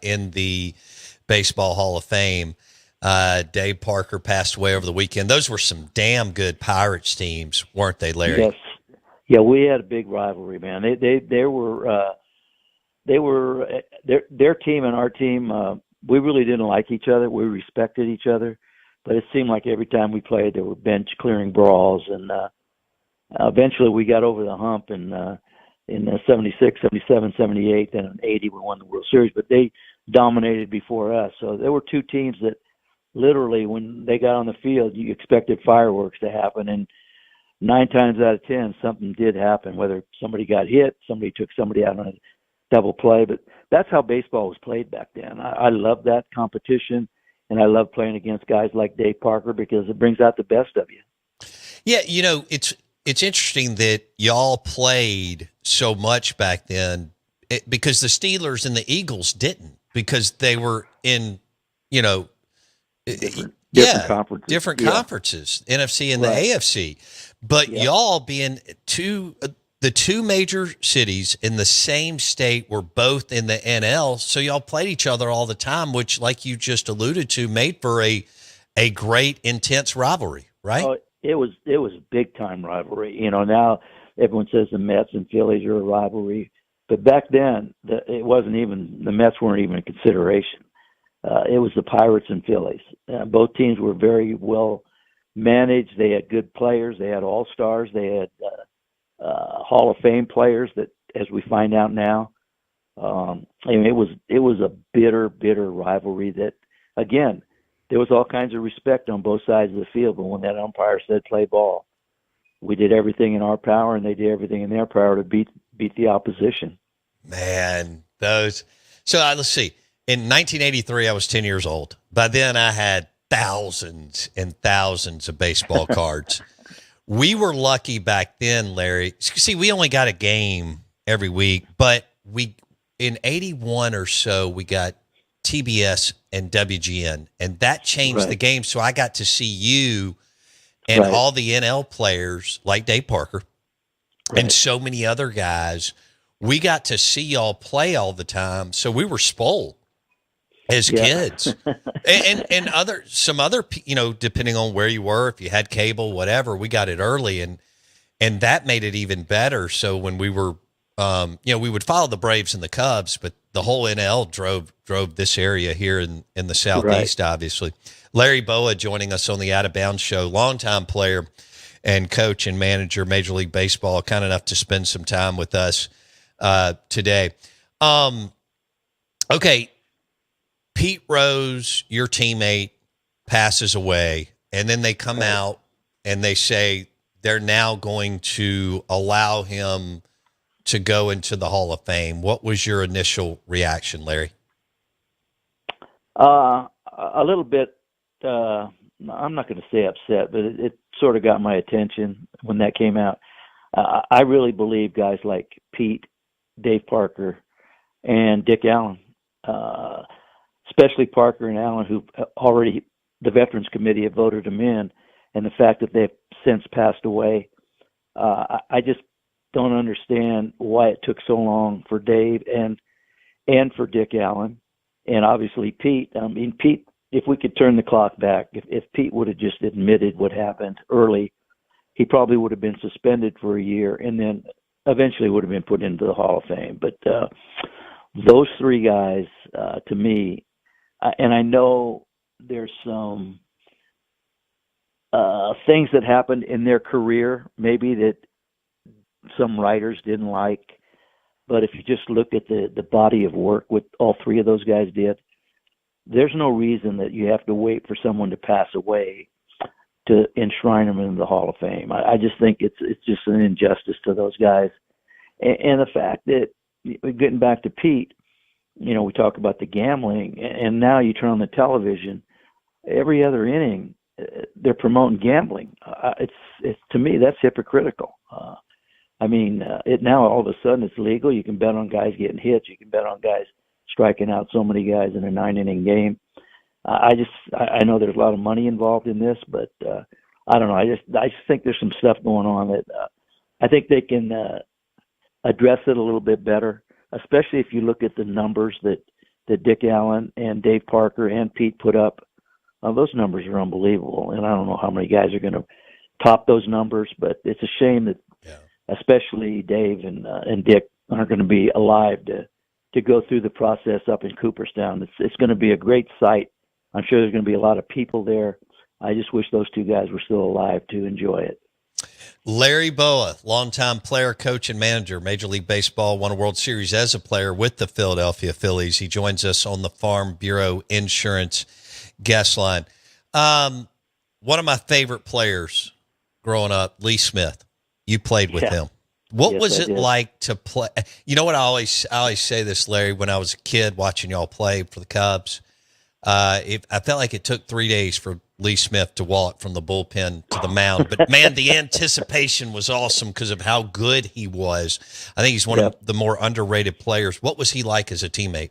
in the Baseball Hall of Fame, Dave Parker passed away over the weekend. Those were some damn good Pirates teams, weren't they, Larry? Yes. Yeah, we had a big rivalry, man. They were their team and our team. We really didn't like each other. We respected each other, but it seemed like every time we played, there were bench clearing brawls, and eventually we got over the hump. And in 76, 77, 78, then in 80, we won the World Series. But they dominated before us. So there were two teams that literally, when they got on the field, you expected fireworks to happen, and 9 times out of 10, something did happen, whether somebody got hit, somebody took somebody out on a double play. But that's how baseball was played back then. I love that competition, and I love playing against guys like Dave Parker, because it brings out the best of you. Yeah, you know, it's interesting that y'all played so much back then, because the Steelers and the Eagles didn't, because they were in, you know, different conferences. Different conferences, NFC and the AFC. But y'all being the two major cities in the same state were both in the NL, so y'all played each other all the time, which, like you just alluded to, made for a great, intense rivalry, right? it was big time rivalry. You know, now everyone says the Mets and Phillies are a rivalry, but back then it wasn't even, the Mets weren't even a consideration. It was the Pirates and Phillies. Both teams were very well managed. They had good players. They had all-stars. They had Hall of Fame players that, as we find out now, I mean, it was a bitter rivalry that, again, there was all kinds of respect on both sides of the field. But when that umpire said play ball, we did everything in our power, and they did everything in their power to beat the opposition. Man, those. So let's see. In 1983, I was 10 years old. By then, I had thousands and thousands of baseball cards. We were lucky back then, Larry. See, we only got a game every week, but in 81 or so, we got TBS and WGN, and that changed the game. So I got to see you and all the NL players like Dave Parker and so many other guys. We got to see y'all play all the time, so we were spoiled as kids. and some other, you know, depending on where you were, if you had cable, whatever, we got it early, and that made it even better. So when we were, you know, we would follow the Braves and the Cubs, but the whole NL drove this area here in the Southeast, obviously. Larry Bowa joining us on the Out of Bounds show, longtime player and coach and manager, Major League Baseball, kind enough to spend some time with us today. Okay, Pete Rose, your teammate, passes away, and then they come out and they say they're now going to allow him to go into the Hall of Fame. What was your initial reaction, Larry? A little bit, I'm not going to say upset, but it sort of got my attention when that came out. I really believe guys like Pete, Dave Parker, and Dick Allen, especially Parker and Allen, who already, the Veterans Committee had voted them in, and the fact that they've since passed away, I just don't understand why it took so long for Dave and for Dick Allen, and obviously Pete. I mean, Pete, if we could turn the clock back, if Pete would have just admitted what happened early, he probably would have been suspended for a year and then eventually would have been put into the Hall of Fame. But those three guys, to me, and I know there's some things that happened in their career, maybe that some writers didn't like, but if you just look at the body of work what all three of those guys did, there's no reason that you have to wait for someone to pass away to enshrine them in the Hall of Fame. I just think it's just an injustice to those guys. And the fact that, getting back to Pete, you know, we talk about the gambling, and now you turn on the television, every other inning, they're promoting gambling. It's to me, that's hypocritical. I mean, it now all of a sudden it's legal. You can bet on guys getting hits. You can bet on guys striking out so many guys in a 9-inning game. I know there's a lot of money involved in this, but I don't know. I just think there's some stuff going on that I think they can address it a little bit better, especially if you look at the numbers that Dick Allen and Dave Parker and Pete put up. Those numbers are unbelievable, and I don't know how many guys are going to top those numbers, but it's a shame that especially Dave and Dick aren't going to be alive to go through the process up in Cooperstown. It's going to be a great sight. I'm sure there's going to be a lot of people there. I just wish those two guys were still alive to enjoy it. Larry Bowa, longtime player, coach, and manager, Major League Baseball, won a World Series as a player with the Philadelphia Phillies. He joins us on the Farm Bureau Insurance guest line. One of my favorite players growing up, Lee Smith. You played with him. What was it like to play? You know what, I always say this, Larry, when I was a kid watching y'all play for the Cubs, I felt like it took 3 days for Lee Smith to walk from the bullpen to the mound. But, man, the anticipation was awesome because of how good he was. I think he's one of the more underrated players. What was he like as a teammate?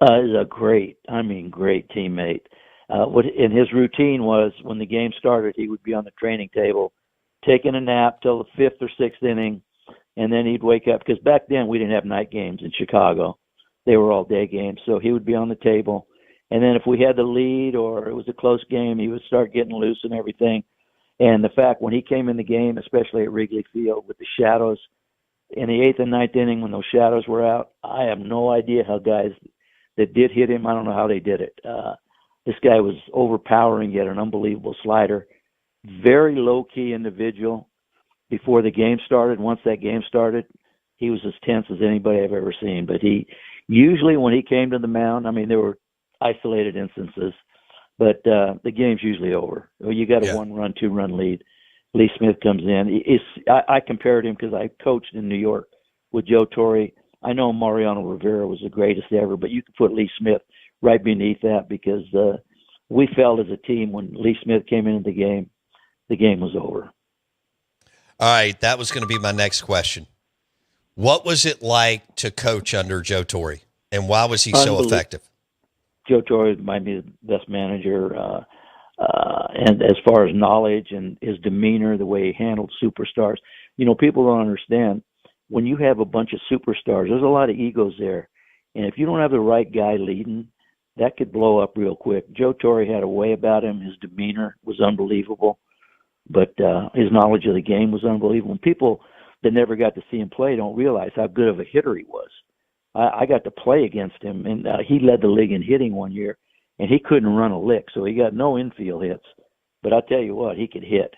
He's a great teammate. And his routine was when the game started, he would be on the training table, taking a nap till the 5th or 6th inning, and then he'd wake up. Because back then we didn't have night games in Chicago. They were all day games. So he would be on the table. And then if we had the lead or it was a close game, he would start getting loose and everything. And the fact when he came in the game, especially at Wrigley Field with the shadows in the 8th and 9th inning when those shadows were out, I have no idea how guys that did hit him, I don't know how they did it. This guy was overpowering, yet an unbelievable slider. Very low-key individual before the game started. Once that game started, he was as tense as anybody I've ever seen. But he usually, when he came to the mound, I mean, there were isolated instances, but the game's usually over. You got a 1-run, 2-run lead. Lee Smith comes in. I compared him because I coached in New York with Joe Torre. I know Mariano Rivera was the greatest ever, but you could put Lee Smith right beneath that because we felt as a team when Lee Smith came into the game was over. All right, that was going to be my next question. What was it like to coach under Joe Torre, and why was he so effective? Joe Torre might be the best manager, and as far as knowledge and his demeanor, the way he handled superstars. You know, people don't understand. When you have a bunch of superstars, there's a lot of egos there. And if you don't have the right guy leading, that could blow up real quick. Joe Torre had a way about him. His demeanor was unbelievable. But his knowledge of the game was unbelievable. And people that never got to see him play don't realize how good of a hitter he was. I got to play against him, and he led the league in hitting one year, and he couldn't run a lick, so he got no infield hits. But I tell you what, he could hit.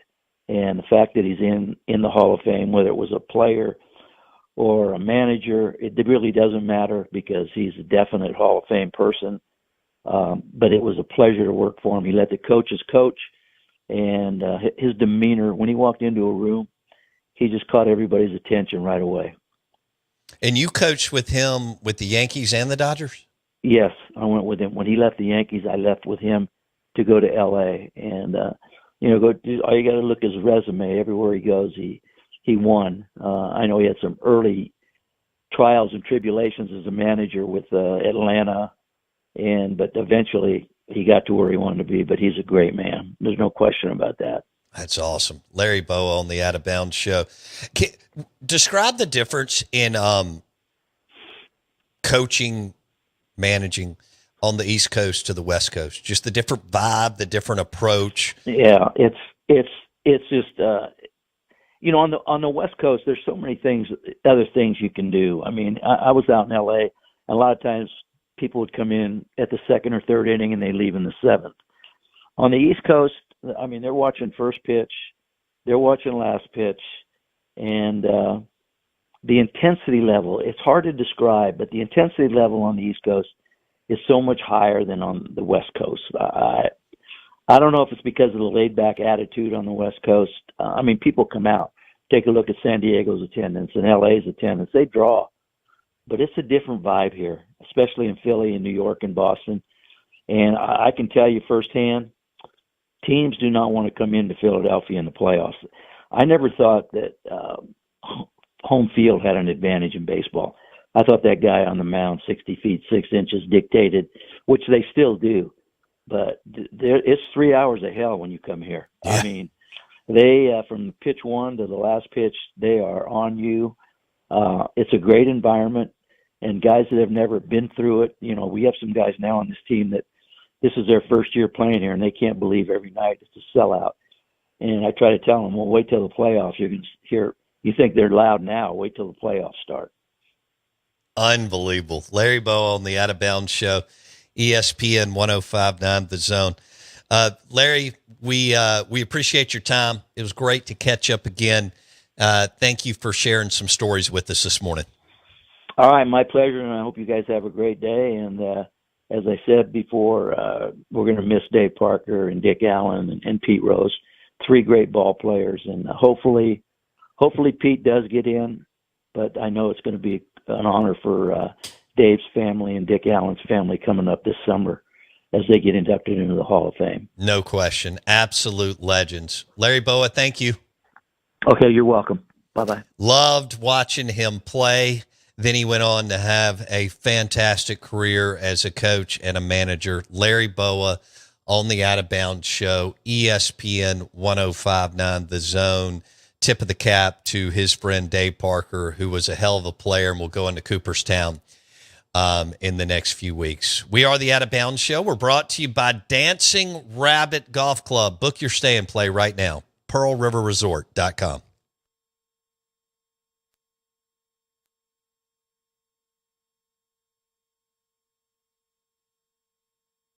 And the fact that he's in the Hall of Fame, whether it was a player or a manager, it really doesn't matter because he's a definite Hall of Fame person. But it was a pleasure to work for him. He let the coaches coach, and his demeanor, when he walked into a room, he just caught everybody's attention right away. And you coached with him with the Yankees and the Dodgers? Yes, I went with him. When he left the Yankees, I left with him to go to L.A. And, all you got to look at his resume. Everywhere he goes, he won. I know he had some early trials and tribulations as a manager with Atlanta, but eventually he got to where he wanted to be. But he's a great man. There's no question about that. That's awesome. Larry Bowa on the Out of Bounds show. Describe the difference in coaching, managing on the East Coast to the West Coast. Just the different vibe, the different approach. Yeah, it's just on the West Coast, there's so many other things you can do. I mean, I was out in L.A. and a lot of times people would come in at the 2nd or 3rd inning and they leave in the 7th. On the East Coast, I mean, they're watching first pitch, they're watching last pitch, and the intensity level, it's hard to describe, but the intensity level on the East Coast is so much higher than on the West Coast. I don't know if it's because of the laid-back attitude on the West Coast. I mean, people come out, take a look at San Diego's attendance and LA's attendance. They draw. But it's a different vibe here, especially in Philly and New York and Boston. And I can tell you firsthand, teams do not want to come into Philadelphia in the playoffs. I never thought that home field had an advantage in baseball. I thought that guy on the mound, 60 feet, 6 inches, dictated, which they still do. But it's 3 hours of hell when you come here. Yeah. I mean, they, from pitch one to the last pitch, they are on you. It's a great environment. And guys that have never been through it, we have some guys now on this team that this is their first year playing here, and they can't believe every night it's a sellout. And I try to tell them, well, wait till the playoffs. You can hear, you think they're loud now, wait till the playoffs start. Unbelievable. Larry Bowa on the Out of Bounds show, ESPN 105.9 The Zone. Larry, we appreciate your time. It was great to catch up again. Thank you for sharing some stories with us this morning. All right, my pleasure, and I hope you guys have a great day. And as I said before, we're going to miss Dave Parker and Dick Allen and Pete Rose, 3 great ball players. And hopefully Pete does get in, but I know it's going to be an honor for Dave's family and Dick Allen's family coming up this summer as they get inducted into the Hall of Fame. No question. Absolute legends. Larry Bowa, thank you. Okay, you're welcome. Bye-bye. Loved watching him play. Then he went on to have a fantastic career as a coach and a manager. Larry Bowa on the Out of Bounds show, ESPN 105.9 The Zone. Tip of the cap to his friend Dave Parker, who was a hell of a player and will go into Cooperstown in the next few weeks. We are the Out of Bounds show. We're brought to you by Dancing Rabbit Golf Club. Book your stay and play right now. PearlRiverResort.com.